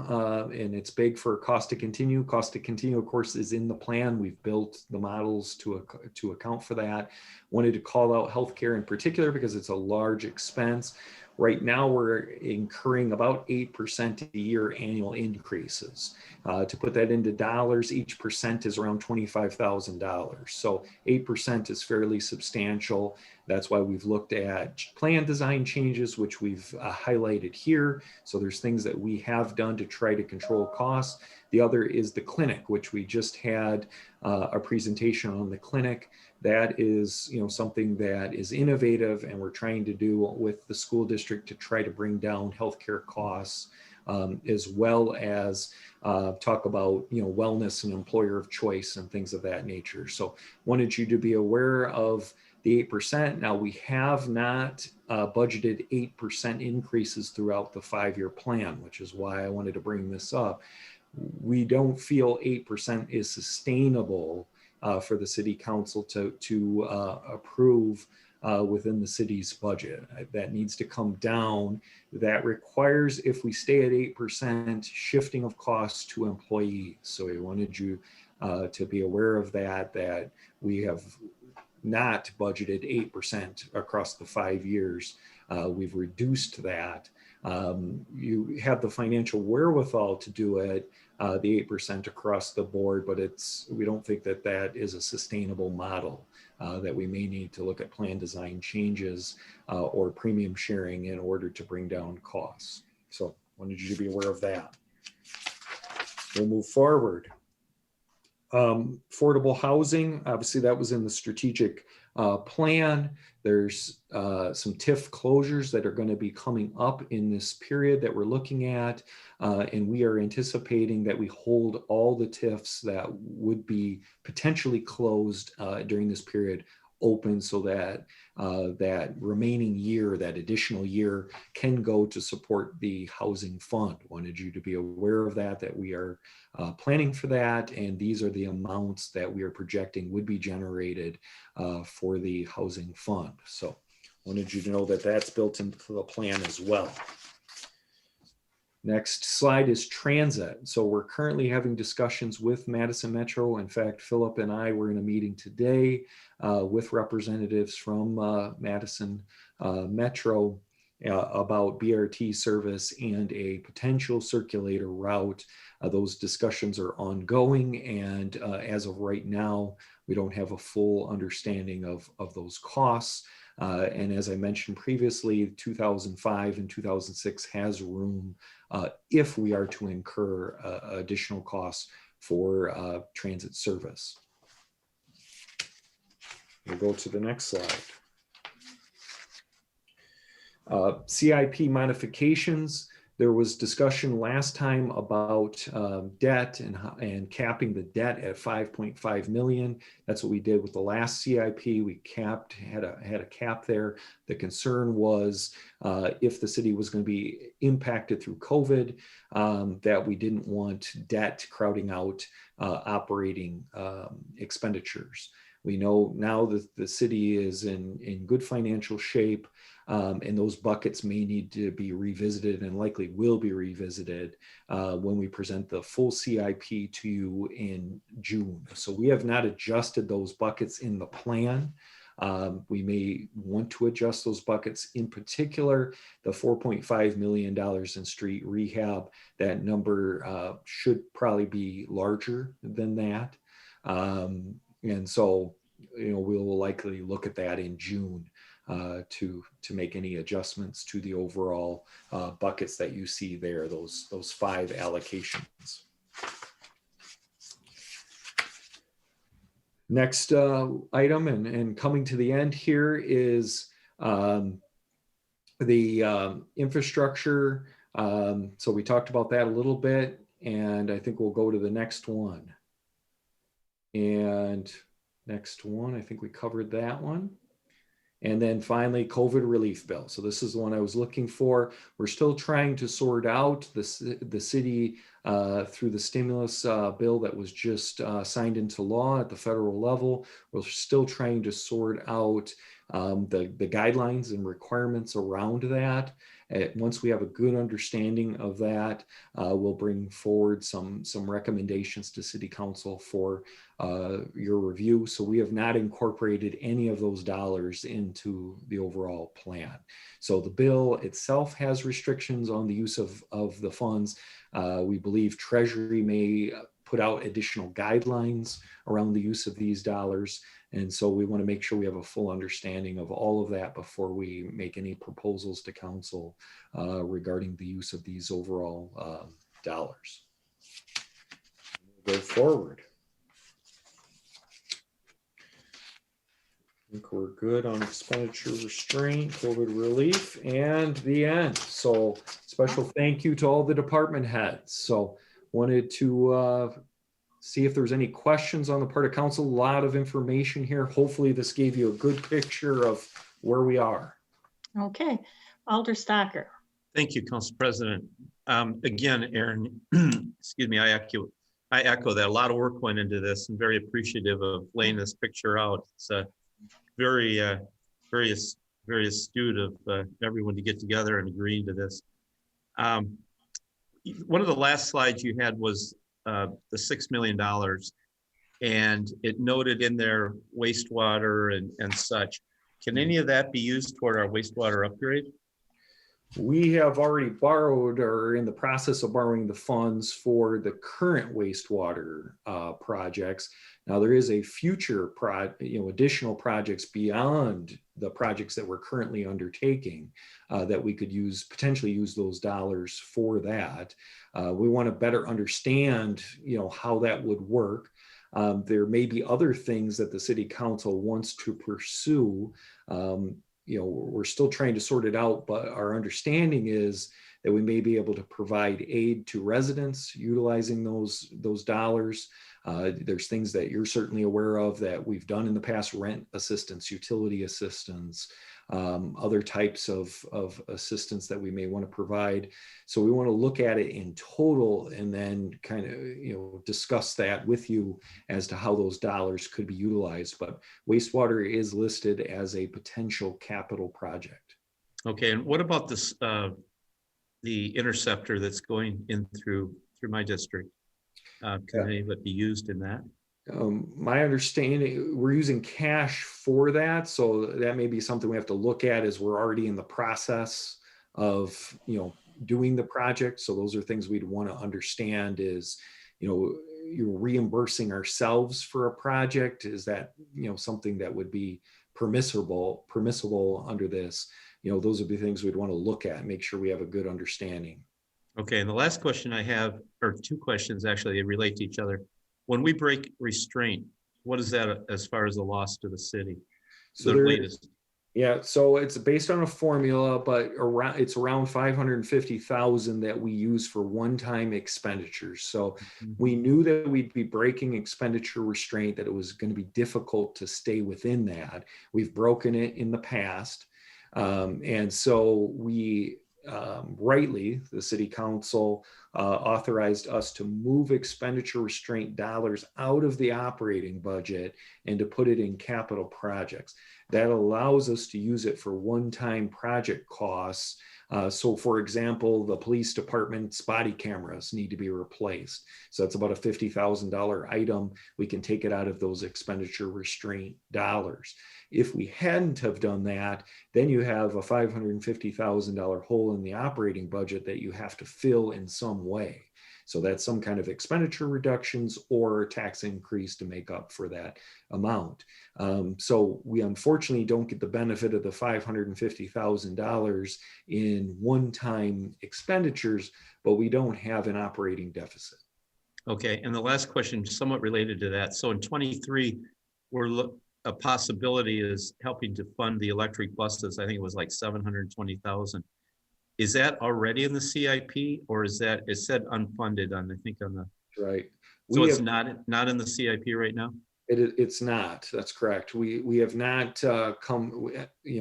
and it's big for cost to continue. Cost to continue, of course, is in the plan. We've built the models to account for that. Wanted to call out healthcare in particular because it's a large expense. Right now, we're incurring about 8% a year annual increases. To put that into dollars, each percent is around $25,000. So 8% is fairly substantial. That's why we've looked at plan design changes, which we've highlighted here. So there's things that we have done to try to control costs. The other is the clinic, which we just had a presentation on the clinic. That is, something that is innovative, and we're trying to do with the school district to try to bring down healthcare costs, as well as talk about, wellness and employer of choice and things of that nature. So wanted you to be aware of the 8%. Now, we have not budgeted 8% increases throughout the 5-year plan, which is why I wanted to bring this up. We don't feel 8% is sustainable for the city council to approve within the city's budget. That needs to come down. That requires, if we stay at 8%, shifting of costs to employees. So we wanted you to be aware of that we have not budgeted 8% across the 5 years. We've reduced that. You have the financial wherewithal to do it, the 8% across the board, but we don't think that is a sustainable model, that we may need to look at plan design changes or premium sharing in order to bring down costs. So wanted you to be aware of that. We'll move forward. Affordable housing, obviously that was in the strategic plan. There's some TIF closures that are going to be coming up in this period that we're looking at, and we are anticipating that we hold all the TIFs that would be potentially closed during this period open, so that that remaining year, that additional year, can go to support the housing fund. Wanted you to be aware of that we are planning for that, and these are the amounts that we are projecting would be generated for the housing fund. So Wanted you to know that that's built into the plan as well. Next slide is transit. So we're currently having discussions with Madison Metro. In fact, Philip and I were in a meeting today with representatives from Madison Metro about BRT service and a potential circulator route. Those discussions are ongoing, and as of right now, we don't have a full understanding of those costs. And as I mentioned previously, 2005 and 2006 has room if we are to incur additional costs for transit service. We'll go to the next slide. CIP modifications. There was discussion last time about debt and capping the debt at 5.5 million. That's what we did with the last CIP. We had a cap there. The concern was if the city was going to be impacted through COVID, that we didn't want debt crowding out operating expenditures. We know now that the city is in good financial shape, and those buckets may need to be revisited and likely will be revisited when we present the full CIP to you in June. So we have not adjusted those buckets in the plan. We may want to adjust those buckets, in particular, the $4.5 million in street rehab. That number should probably be larger than that. And so, you know, we'll likely look at that in June to make any adjustments to the overall buckets that you see there, those 5 allocations. Next item, and coming to the end here, is the infrastructure. So we talked about that a little bit, and I think we'll go to the next one. And next one, I think we covered that one. And then finally, COVID relief bill. So this is the one I was looking for. We're still trying to sort out the city through the stimulus bill that was just signed into law at the federal level. We're still trying to sort out the guidelines and requirements around that. Once we have a good understanding of that, we'll bring forward some recommendations to City Council for your review. So we have not incorporated any of those dollars into the overall plan. So the bill itself has restrictions on the use of the funds. We believe Treasury may put out additional guidelines around the use of these dollars. And so we want to make sure we have a full understanding of all of that before we make any proposals to council regarding the use of these overall dollars. We'll go forward. I think we're good on expenditure restraint, COVID relief, and the end. So special thank you to all the department heads. So wanted to see if there's any questions on the part of council. A lot of information here. Hopefully this gave you a good picture of where we are. Okay, Alder Stocker. Thank you, Council President. Again, Aaron, excuse me, I echo that. A lot of work went into this, and very appreciative of laying this picture out. It's very astute of everyone to get together and agreeing to this. One of the last slides you had was the $6 million, and it noted in there wastewater and such. Can any of that be used toward our wastewater upgrade? We have already borrowed, or are in the process of borrowing, the funds for the current wastewater projects. Now there is a future additional projects beyond the projects that we're currently undertaking that we could potentially use those dollars for that. We want to better understand, how that would work. There may be other things that the City Council wants to pursue. We're still trying to sort it out, but our understanding is that we may be able to provide aid to residents utilizing those dollars. There's things that you're certainly aware of that we've done in the past: rent assistance, utility assistance, other types of assistance that we may want to provide. So we want to look at it in total and then kind of, discuss that with you as to how those dollars could be utilized. But wastewater is listed as a potential capital project. Okay, and what about this, the interceptor that's going in through my district? Can any of it be used in that? My understanding, we're using cash for that, so that may be something we have to look at as we're already in the process of doing the project. So those are things we'd want to understand is, you're reimbursing ourselves for a project. Is that something that would be permissible under this? Those would be things we'd want to look at and make sure we have a good understanding. Okay, and the last question I have, or two questions actually, they relate to each other. When we break restraint, what is that as far as the loss to the city? So the latest. Yeah, so it's based on a formula, but it's around 550,000 that we use for one-time expenditures. So we knew that we'd be breaking expenditure restraint, that it was going to be difficult to stay within that. We've broken it in the past. And so we rightly, the city council authorized us to move expenditure restraint dollars out of the operating budget and to put it in capital projects. That allows us to use it for one-time project costs. So for example, the police department's body cameras need to be replaced. So that's about a $50,000 item. We can take it out of those expenditure restraint dollars. If we hadn't have done that, then you have a $550,000 hole in the operating budget that you have to fill in some way. So that's some kind of expenditure reductions or tax increase to make up for that amount. So we unfortunately don't get the benefit of the $550,000 in one-time expenditures, but we don't have an operating deficit. Okay, and the last question, somewhat related to that. So in 23, a possibility is helping to fund the electric buses. I think it was like 720,000. Is that already in the CIP, or is that, it said unfunded on, I think on the, right. So it's not in the CIP right now? It's not, that's correct. We have not come,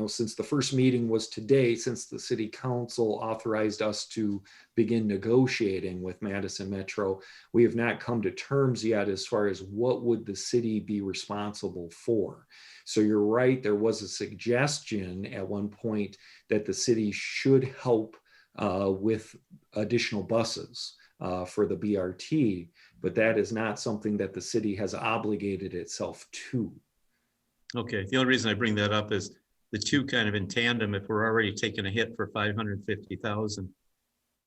since the first meeting was today, since the city council authorized us to begin negotiating with Madison Metro, we have not come to terms yet as far as what would the city be responsible for. So you're right, there was a suggestion at one point that the city should help with additional buses for the BRT, but that is not something that the city has obligated itself to. Okay, the only reason I bring that up is the two kind of in tandem. If we're already taking a hit for 550,000,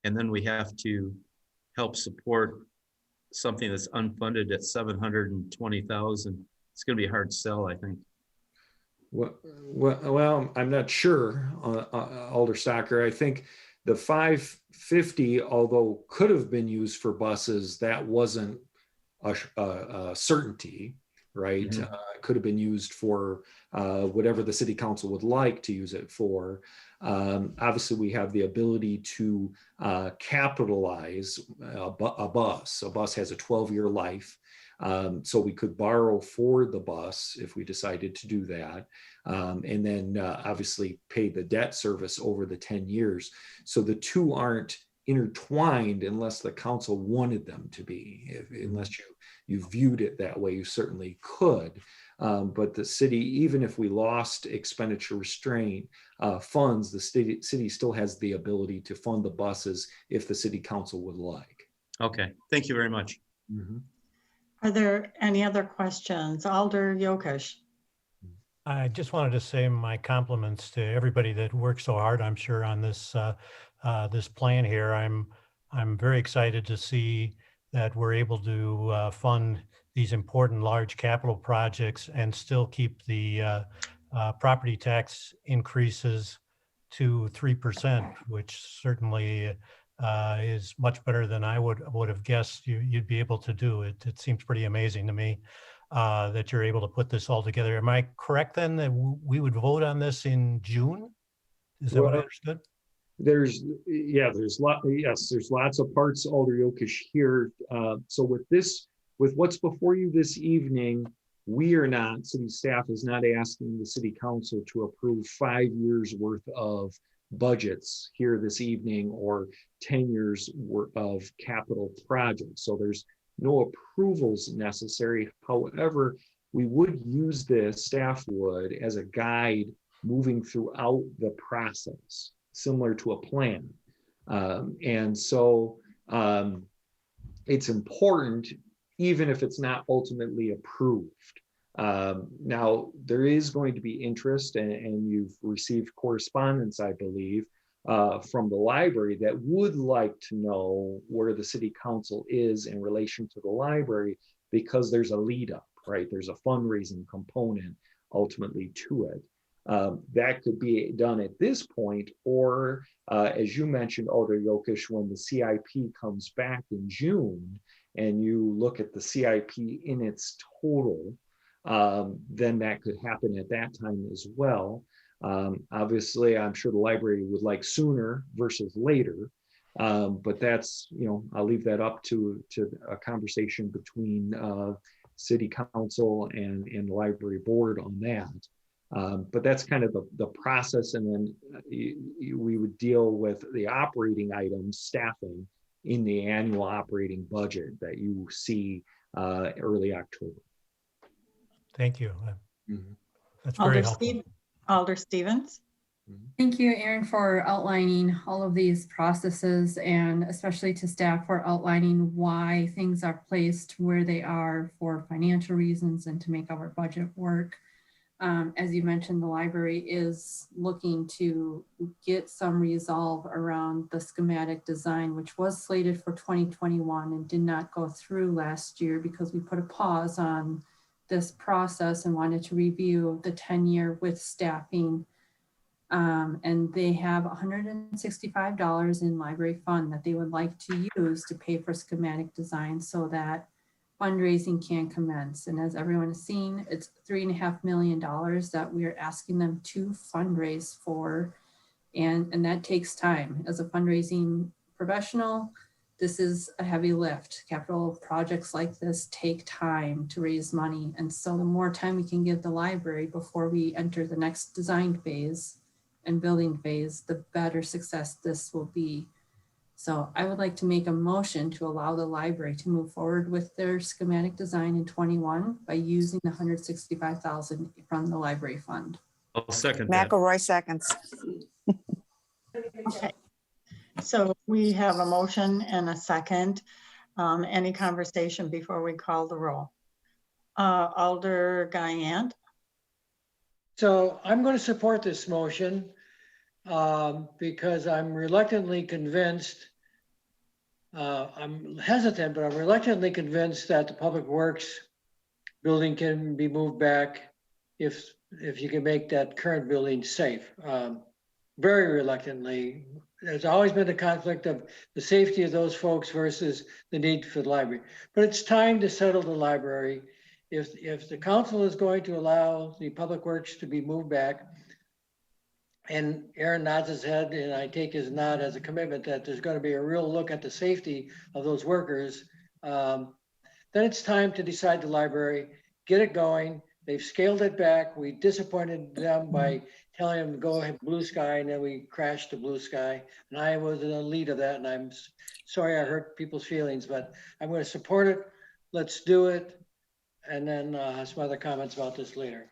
and then we have to help support something that's unfunded at 720,000, it's going to be a hard sell, I think. Well, I'm not sure, Alder Stocker. I think the 550, although could have been used for buses, that wasn't a certainty, right? Mm-hmm. It could have been used for whatever the city council would like to use it for. Obviously, we have the ability to capitalize a bus. A bus has a 12-year life. So we could borrow for the bus if we decided to do that. And then obviously pay the debt service over the 10 years. So the two aren't intertwined unless the council wanted them to be. Unless you viewed it that way, you certainly could. But the city, even if we lost expenditure restraint funds, the city still has the ability to fund the buses if the city council would like. Okay, thank you very much. Mm-hmm. Are there any other questions? Alder Yokesh. I just wanted to say my compliments to everybody that worked so hard, I'm sure, on this this plan here. I'm very excited to see that we're able to fund these important large capital projects and still keep the property tax increases to 3%, which certainly is much better than I would have guessed you'd be able to do. It seems pretty amazing to me that you're able to put this all together. Am I correct then that we would vote on this in June? Is that what I understood? There's lots of parts, Alder Yokish here. So with what's before you this evening, city staff is not asking the city council to approve 5 years worth of budgets here this evening or 10 years worth of capital projects. So there's no approvals necessary. However, we would use this, staff would, as a guide moving throughout the process, similar to a plan. It's important, even if it's not ultimately approved. Now, there is going to be interest, and you've received correspondence, I believe, from the library that would like to know where the city council is in relation to the library, because there's a lead up, right? There's a fundraising component ultimately to it. That could be done at this point, or as you mentioned, Alder Yokish, when the CIP comes back in June and you look at the CIP in its total, then that could happen at that time as well. Obviously, I'm sure the library would like sooner versus later, but that's, I'll leave that up to a conversation between city council and the library board on that. But that's kind of the process, and then we would deal with the operating items, staffing, in the annual operating budget that you see early October. Thank you. Mhm. That's very helpful. Alder Stevens. Thank you, Aaron, for outlining all of these processes, and especially to staff for outlining why things are placed where they are for financial reasons and to make our budget work. As you mentioned, the library is looking to get some resolve around the schematic design, which was slated for 2021 and did not go through last year because we put a pause on this process and wanted to review the 10-year with staffing. And they have $165 in library fund that they would like to use to pay for schematic design so that fundraising can commence. And as everyone has seen, it's $3.5 million that we are asking them to fundraise for. And that takes time. As a fundraising professional, this is a heavy lift. Capital projects like this take time to raise money. And so the more time we can give the library before we enter the next design phase and building phase, the better success this will be. So I would like to make a motion to allow the library to move forward with their schematic design in 21 by using the $165,000 from the library fund. I'll second that. McElroy seconds. Okay. So we have a motion and a second. Any conversation before we call the roll? Alder Guyant. So I'm going to support this motion because I'm reluctantly convinced, I'm hesitant, but I'm reluctantly convinced that the Public Works building can be moved back if you can make that current building safe. Very reluctantly. There's always been a conflict of the safety of those folks versus the need for the library. But it's time to settle the library. If the council is going to allow the Public Works to be moved back, and Aaron nods his head, and I take his nod as a commitment that there's going to be a real look at the safety of those workers, then it's time to decide the library, get it going. They've scaled it back. We disappointed them by telling them to go ahead blue sky, and then we crashed to blue sky. And I was in the lead of that, and I'm sorry I hurt people's feelings, but I'm going to support it. Let's do it. And then some other comments about this later.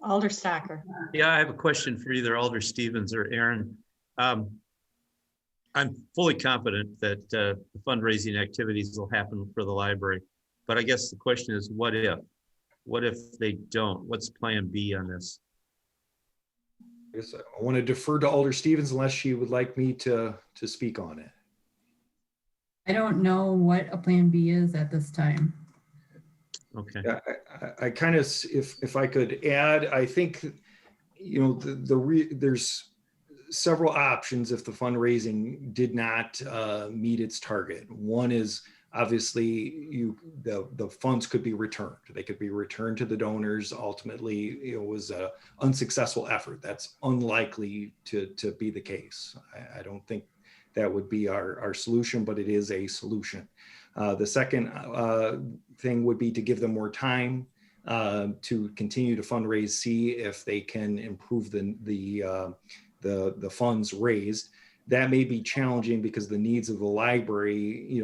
Alder Stacker. Yeah, I have a question for either Alder Stevens or Aaron. I'm fully confident that the fundraising activities will happen for the library, but I guess the question is, what if? What if they don't? What's plan B on this? I guess I want to defer to Alder Stevens unless she would like me to speak on it. I don't know what a plan B is at this time. Okay. Yeah, I kind of, if I could add, I think, there's several options if the fundraising did not meet its target. One is obviously the funds could be returned. They could be returned to the donors. Ultimately, it was an unsuccessful effort. That's unlikely to be the case. I don't think that would be our solution, but it is a solution. The second thing would be to give them more time to continue to fundraise, see if they can improve the funds raised. That may be challenging because the needs of the library,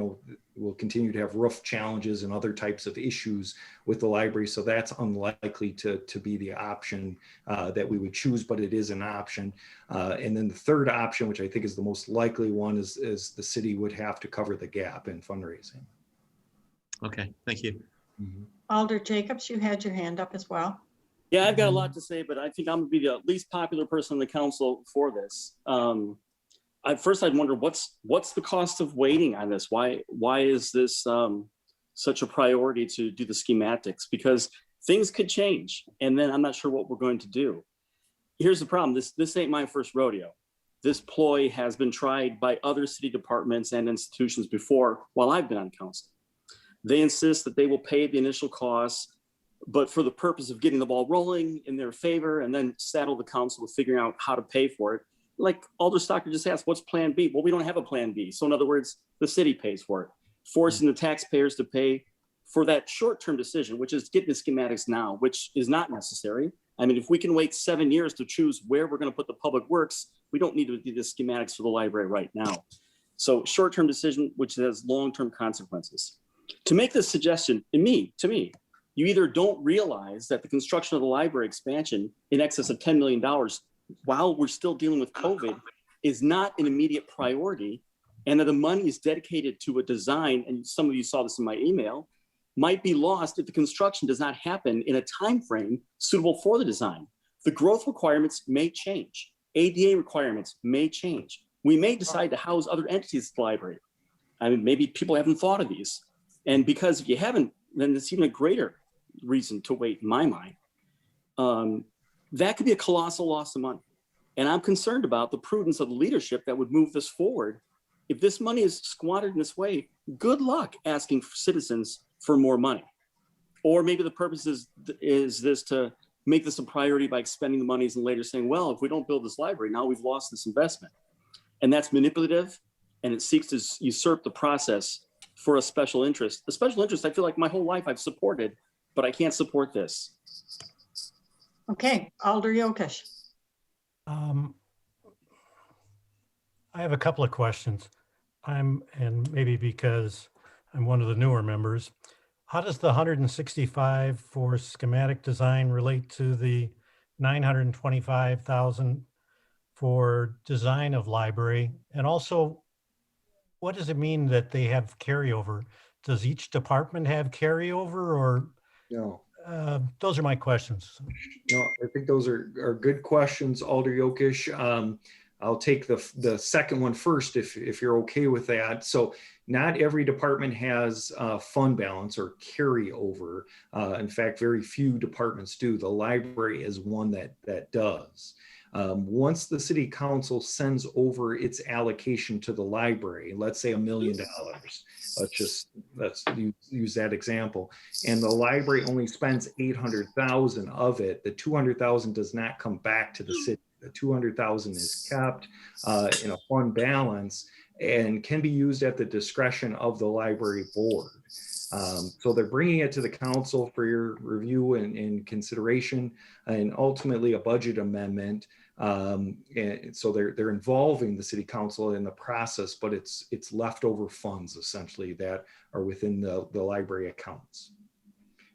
will continue to have roof challenges and other types of issues with the library. So that's unlikely to be the option that we would choose, but it is an option. And then the third option, which I think is the most likely one, is the city would have to cover the gap in fundraising. Okay, thank you. Mm-hmm. Alder Jacobs, you had your hand up as well. Yeah, I've got a lot to say, but I think I'm gonna be the least popular person on the council for this. First, I'd wonder what's the cost of waiting on this? Why is this such a priority to do the schematics? Because things could change, and then I'm not sure what we're going to do. Here's the problem: this ain't my first rodeo. This ploy has been tried by other city departments and institutions before while I've been on council. They insist that they will pay the initial costs, but for the purpose of getting the ball rolling in their favor, and then saddle the council with figuring out how to pay for it. Like Alder Stocker just asked, what's plan B? Well, we don't have a plan B. So in other words, the city pays for it, forcing the taxpayers to pay for that short-term decision, which is getting the schematics now, which is not necessary. I mean, if we can wait 7 years to choose where we're going to put the public works, we don't need to do the schematics for the library right now. So short-term decision, which has long-term consequences. To make this suggestion, to me, you either don't realize that the construction of the library expansion in excess of $10 million while we're still dealing with COVID is not an immediate priority, and that the money is dedicated to a design, and some of you saw this in my email, might be lost if the construction does not happen in a time frame suitable for the design. The growth requirements may change. ADA requirements may change. We may decide to house other entities at the library. I mean, maybe people haven't thought of these. And because if you haven't, then it's even a greater reason to wait in my mind. That could be a colossal loss of money. And I'm concerned about the prudence of the leadership that would move this forward. If this money is squandered in this way, good luck asking citizens for more money. Or maybe the purpose is this to make this a priority by expending the monies and later saying, well, if we don't build this library, now we've lost this investment. And that's manipulative, and it seeks to usurp the process for a special interest. A special interest I feel like my whole life I've supported, but I can't support this. Okay, Alder Jokish. I have a couple of questions. And maybe because I'm one of the newer members, how does the 165 for schematic design relate to the 925,000 for design of library? And also, what does it mean that they have carryover? Does each department have carryover, or? No. Those are my questions. No, I think those are good questions, Alder Jokish. I'll take the second one first, if you're okay with that. So not every department has fund balance or carryover. In fact, very few departments do. The library is one that does. Once the city council sends over its allocation to the library, let's say $1 million, let's use that example, and the library only spends 800,000 of it, the 200,000 does not come back to the city. The 200,000 is kept in a fund balance and can be used at the discretion of the library board. So they're bringing it to the council for your review and consideration, and ultimately a budget amendment. And so they're involving the city council in the process, but it's leftover funds essentially that are within the library accounts.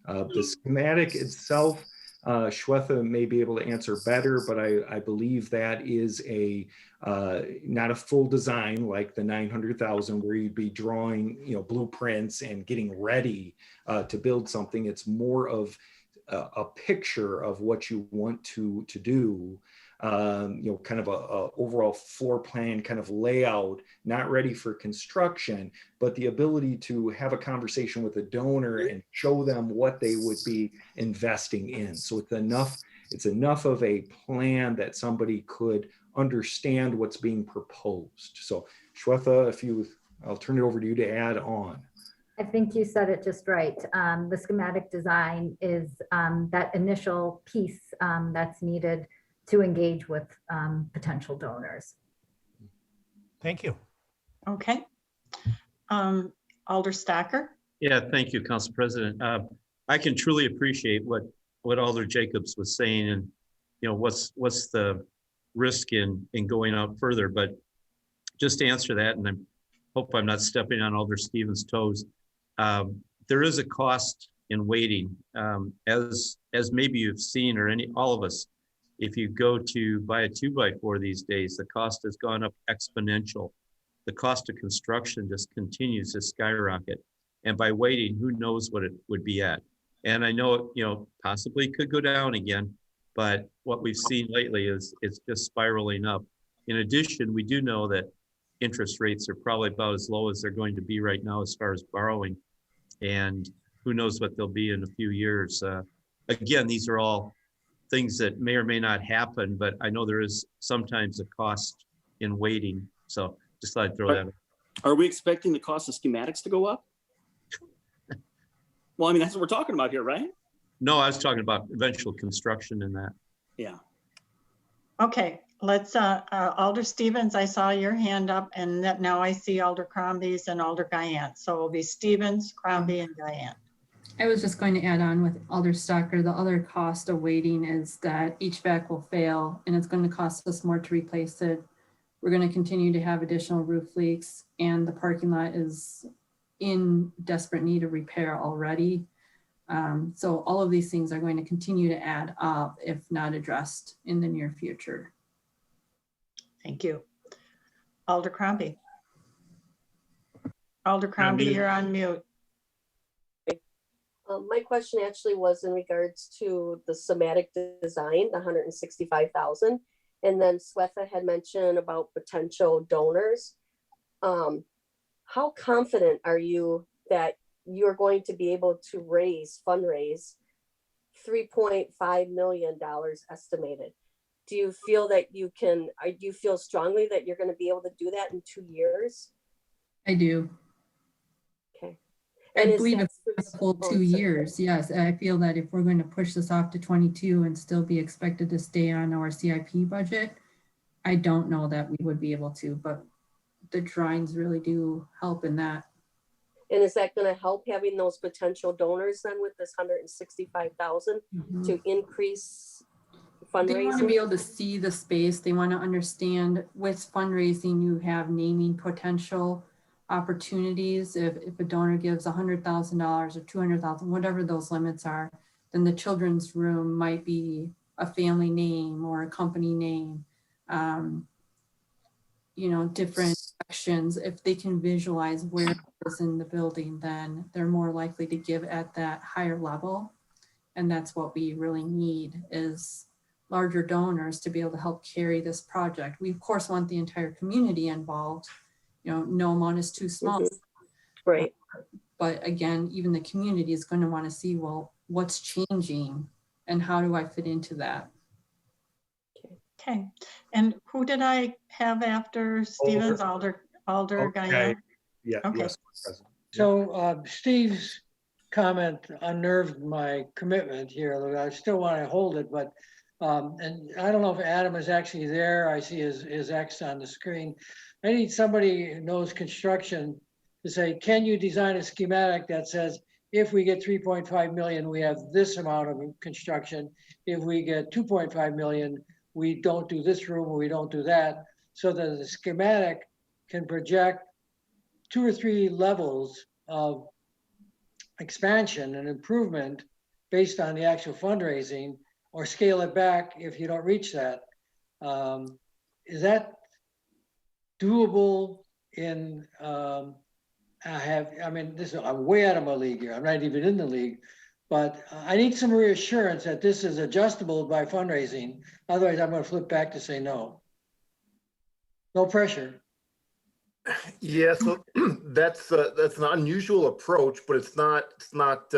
The schematic itself, Shweta may be able to answer better, but I believe that is not a full design like the 900,000 where you'd be drawing, blueprints and getting ready to build something. It's more of a picture of what you want to do. Kind of a overall floor plan kind of layout, not ready for construction, but the ability to have a conversation with a donor and show them what they would be investing in. So it's enough of a plan that somebody could understand what's being proposed. So Shweta, I'll turn it over to you to add on. I think you said it just right. The schematic design is that initial piece that's needed to engage with potential donors. Thank you. Okay. Alder Stacker? Yeah, thank you, Council President. I can truly appreciate what Alder Jacobs was saying, and what's the risk in going out further. But just to answer that, and I hope I'm not stepping on Alder Stevens' toes, there is a cost in waiting. As maybe you've seen, or all of us, if you go to buy a 2x4 these days, the cost has gone up exponential. The cost of construction just continues to skyrocket. And by waiting, who knows what it would be at. And I know, possibly could go down again, but what we've seen lately is it's just spiraling up. In addition, we do know that interest rates are probably about as low as they're going to be right now as far as borrowing. And who knows what they'll be in a few years. Again, these are all things that may or may not happen, but I know there is sometimes a cost in waiting. So just thought I'd throw that. Are we expecting the cost of schematics to go up? Well, I mean, that's what we're talking about here, right? No, I was talking about eventual construction and that. Yeah. Okay, let's, Alder Stevens, I saw your hand up, and now I see Alder Crombie's and Alder Guyant. So it'll be Stevens, Crombie, and Guyant. I was just going to add on with Alder Stocker, the other cost of waiting is that HVAC will fail and it's going to cost us more to replace it. We're going to continue to have additional roof leaks, and the parking lot is in desperate need of repair already. So all of these things are going to continue to add up if not addressed in the near future. Thank you. Alder Crombie. Alder Crombie, you're on mute. My question actually was in regards to the schematic design, the 165,000. And then Swetha had mentioned about potential donors. How confident are you that you're going to be able to fundraise $3.5 million estimated? Do you feel that you can, do you feel strongly that you're going to be able to do that in 2 years? I do. Okay. I believe it's a full 2 years. Yes, I feel that if we're going to push this off to 22 and still be expected to stay on our CIP budget, I don't know that we would be able to, but the drawings really do help in that. And is that going to help having those potential donors then with this 165,000 to increase fundraising? They want to be able to see the space. They want to understand with fundraising, you have naming potential opportunities. If a donor gives $100,000 or $200,000, whatever those limits are, then the children's room might be a family name or a company name. Different sections. If they can visualize where it is in the building, then they're more likely to give at that higher level. And that's what we really need, is larger donors to be able to help carry this project. We of course want the entire community involved. No amount is too small. Right. But again, even the community is going to want to see, well, what's changing and how do I fit into that? Okay, and who did I have after Stevens? Alder Guyant? Yeah. Okay. Yes, So Steve's comment unnerved my commitment here. I still want to hold it, but and I don't know if Adam is actually there. I see his X on the screen. I need somebody who knows construction to say, can you design a schematic that says, if we get 3.5 million, we have this amount of construction. If we get 2.5 million, we don't do this room or we don't do that, so that the schematic can project 2 or 3 levels of expansion and improvement based on the actual fundraising, or scale it back if you don't reach that. Is that doable in, I'm way out of my league here. I'm not even in the league, but I need some reassurance that this is adjustable by fundraising. Otherwise, I'm going to flip back to say no. No pressure. Yeah, so that's an unusual approach, but it's not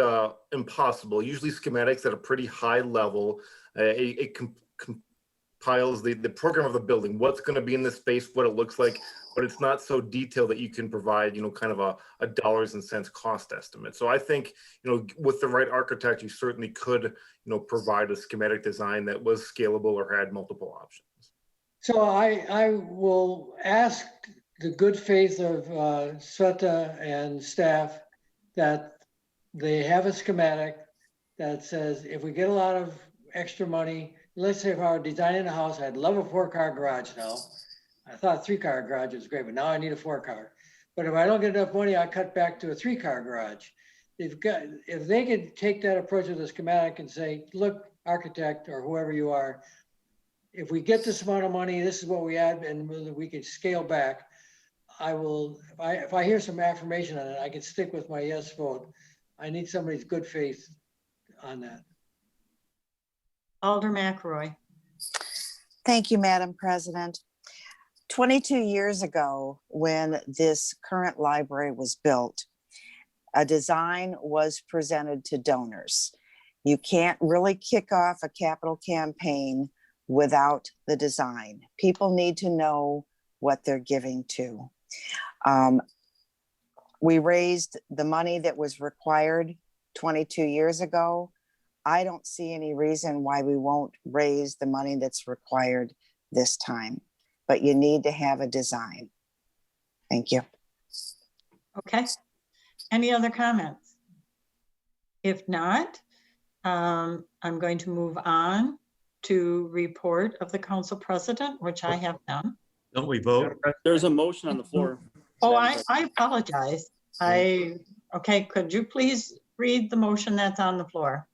impossible. Usually schematics at a pretty high level, a piles, the program of the building, what's going to be in the space, what it looks like, but it's not so detailed that you can provide, kind of a dollars and cents cost estimate. So I think, with the right architect, you certainly could, provide a schematic design that was scalable or had multiple options. So I will ask the good faith of Sveta and staff that they have a schematic that says if we get a lot of extra money, let's say if I were designing a house, I'd love a 4-car garage now. I thought a 3-car garage was great, but now I need a 4-car. But if I don't get enough money, I cut back to a 3-car garage. If they could take that approach with the schematic and say, look, architect or whoever you are, if we get this amount of money, this is what we add, and we can scale back. I will, if I hear some affirmation on it, I can stick with my yes vote. I need somebody's good faith on that. Alder McElroy. Thank you, Madam President. 22 years ago, when this current library was built, a design was presented to donors. You can't really kick off a capital campaign without the design. People need to know what they're giving to. We raised the money that was required 22 years ago. I don't see any reason why we won't raise the money that's required this time, but you need to have a design. Thank you. Okay. Any other comments? If not, I'm going to move on to report of the council president, which I have done. Don't we vote? There's a motion on the floor. Oh, I apologize. Okay, could you please read the motion that's on the floor?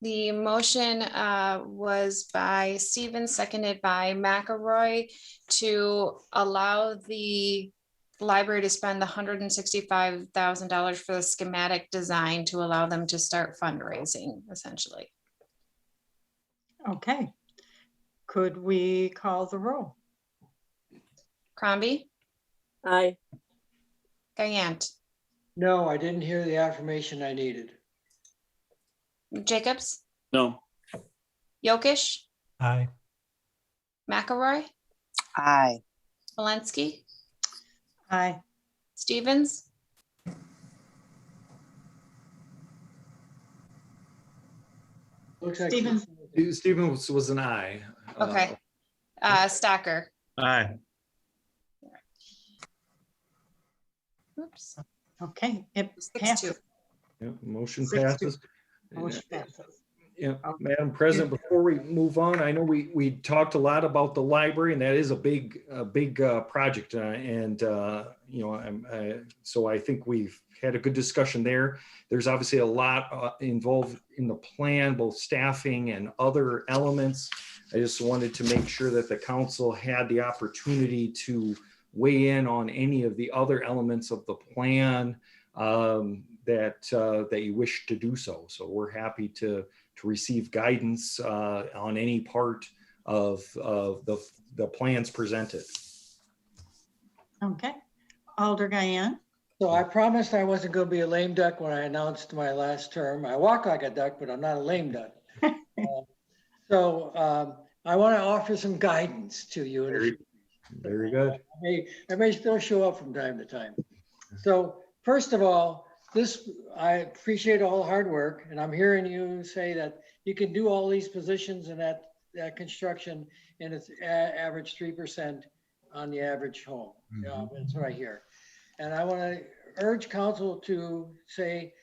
The motion was by Stevens, seconded by McElroy, to allow the library to spend the $165,000 for the schematic design to allow them to start fundraising, essentially. Okay. Could we call the roll? Crombie? Aye. Guyant? No, I didn't hear the affirmation I needed. Jacobs? No. Yokish? Aye. McElroy? Aye. Walensky? Aye. Stevens? Looks like Stevens. Stephen was an aye. Okay. Stacker? Aye. Oops. Okay, it 6-2. passes. Yeah, motion 6-2. passes. Motion passes. Yeah, Okay. Madam President, before we move on, I know we talked a lot about the library, and that is a big project. So I think we've had a good discussion there. There's obviously a lot involved in the plan, both staffing and other elements. I just wanted to make sure that the council had the opportunity to weigh in on any of the other elements of the plan that you wish to do so. So we're happy to receive guidance on any part of the plans presented. Okay. Alder Guyane. So I promised I wasn't going to be a lame duck when I announced my last term. I walk like a duck, but I'm not a lame duck. I want to offer some guidance to you. Very good. I may still show up from time to time. So first of all, I appreciate all the hard work, and I'm hearing you say that you can do all these positions and that construction, and it's average 3% on the average home. That's what I hear. And I want to urge council to say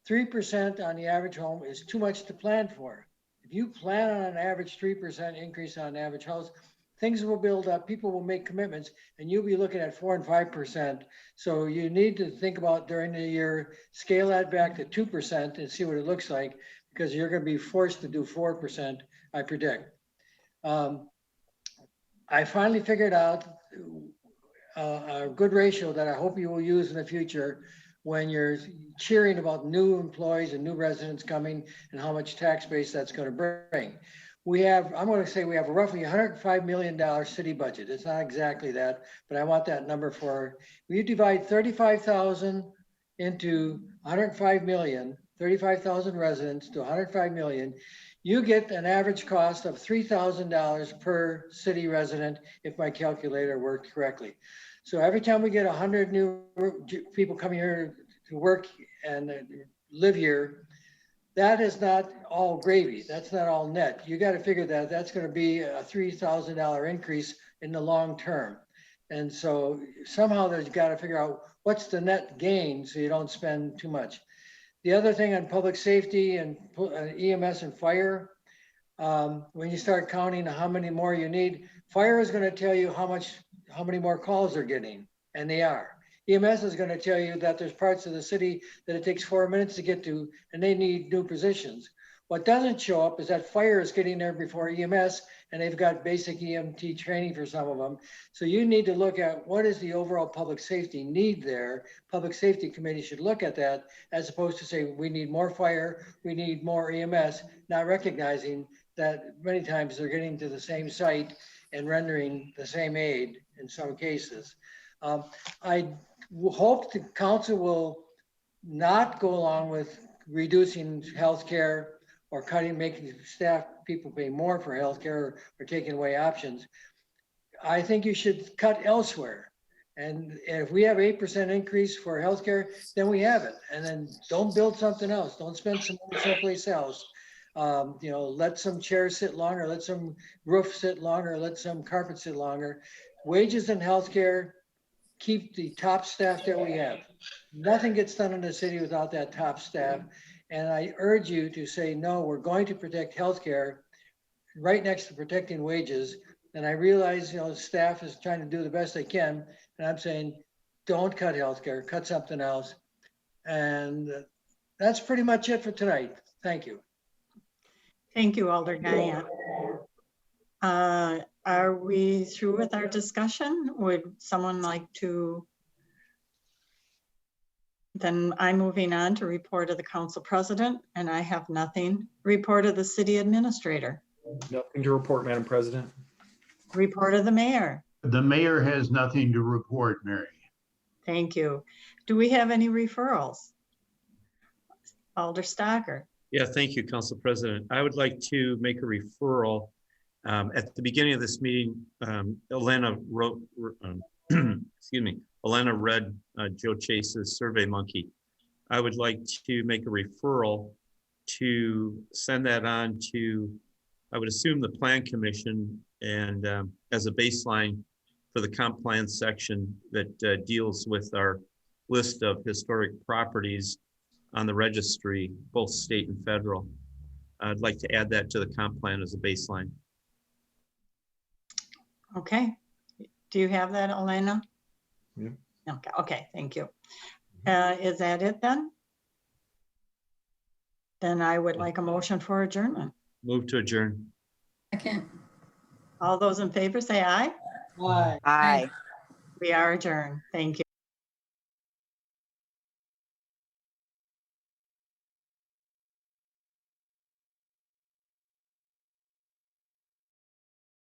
3% on the average home is too much to plan for. If you plan on an average 3% increase on the average house, things will build up, people will make commitments, and you'll be looking at 4 and 5%. So you need to think about during the year, scale that back to 2% and see what it looks like, because you're going to be forced to do 4%, I predict. I finally figured out a good ratio that I hope you will use in the future when you're cheering about new employees and new residents coming and how much tax base that's going to bring. we have, I'm going to say we have roughly $105 million city budget. It's not exactly that, but I want that number for, we divide 35,000 into 105 million, 35,000 residents to 105 million. You get an average cost of $3,000 per city resident if my calculator worked correctly. So every time we get 100 new people coming here to work and live here, that is not all gravy. That's not all net. You got to figure that that's going to be a $3,000 increase in the long term. And so somehow there's got to figure out what's the net gain so you don't spend too much. The other thing on public safety and EMS and fire, when you start counting how many more you need, fire is going to tell you how many more calls they're getting, and they are. EMS is going to tell you that there's parts of the city that it takes 4 minutes to get to, and they need new positions. What doesn't show up is that fire is getting there before EMS, and they've got basic EMT training for some of them. So you need to look at what is the overall public safety need there. Public safety committee should look at that as opposed to say, we need more fire, we need more EMS, not recognizing that many times they're getting to the same site and rendering the same aid in some cases. I hope the council will not go along with reducing healthcare or making staff people pay more for healthcare or taking away options. I think you should cut elsewhere. And if we have 8% increase for healthcare, then we have it. And then don't build something else. Don't spend some money someplace else. You know, let some chairs sit longer, let some roof sit longer, let some carpet sit longer. Wages in healthcare, keep the top staff that we have. Nothing gets done in the city without that top staff. And I urge you to say, no, we're going to protect healthcare right next to protecting wages. And I realize, you know, staff is trying to do the best they can. And I'm saying, don't cut healthcare, cut something else. And that's pretty much it for tonight. Thank you. Thank you, Alder Guyan. Are we through with our discussion? Would someone like to? Then I'm moving on to report of the council president, and I have nothing. Report of the city administrator. Nothing to report, Madam President. Report of the mayor. The mayor has nothing to report, Mary. Thank you. Do we have any referrals? Alder Stocker. Yeah, thank you, Council President. I would like to make a referral. At the beginning of this meeting, Elena wrote, excuse me, Elena read Joe Chase's Survey Monkey. I would like to make a referral to send that on to, I would assume, the Plan Commission, and as a baseline for the comp plan section that deals with our list of historic properties on the registry, both state and federal. I'd like to add that to the comp plan as a baseline. Okay. Do you have that, Elena? Yeah. Okay, okay, thank you. Is that it then? Then I would like a motion for adjournment. Move to adjourn. Second. All those in favor say aye. Bye. Aye. We are adjourned. Thank you.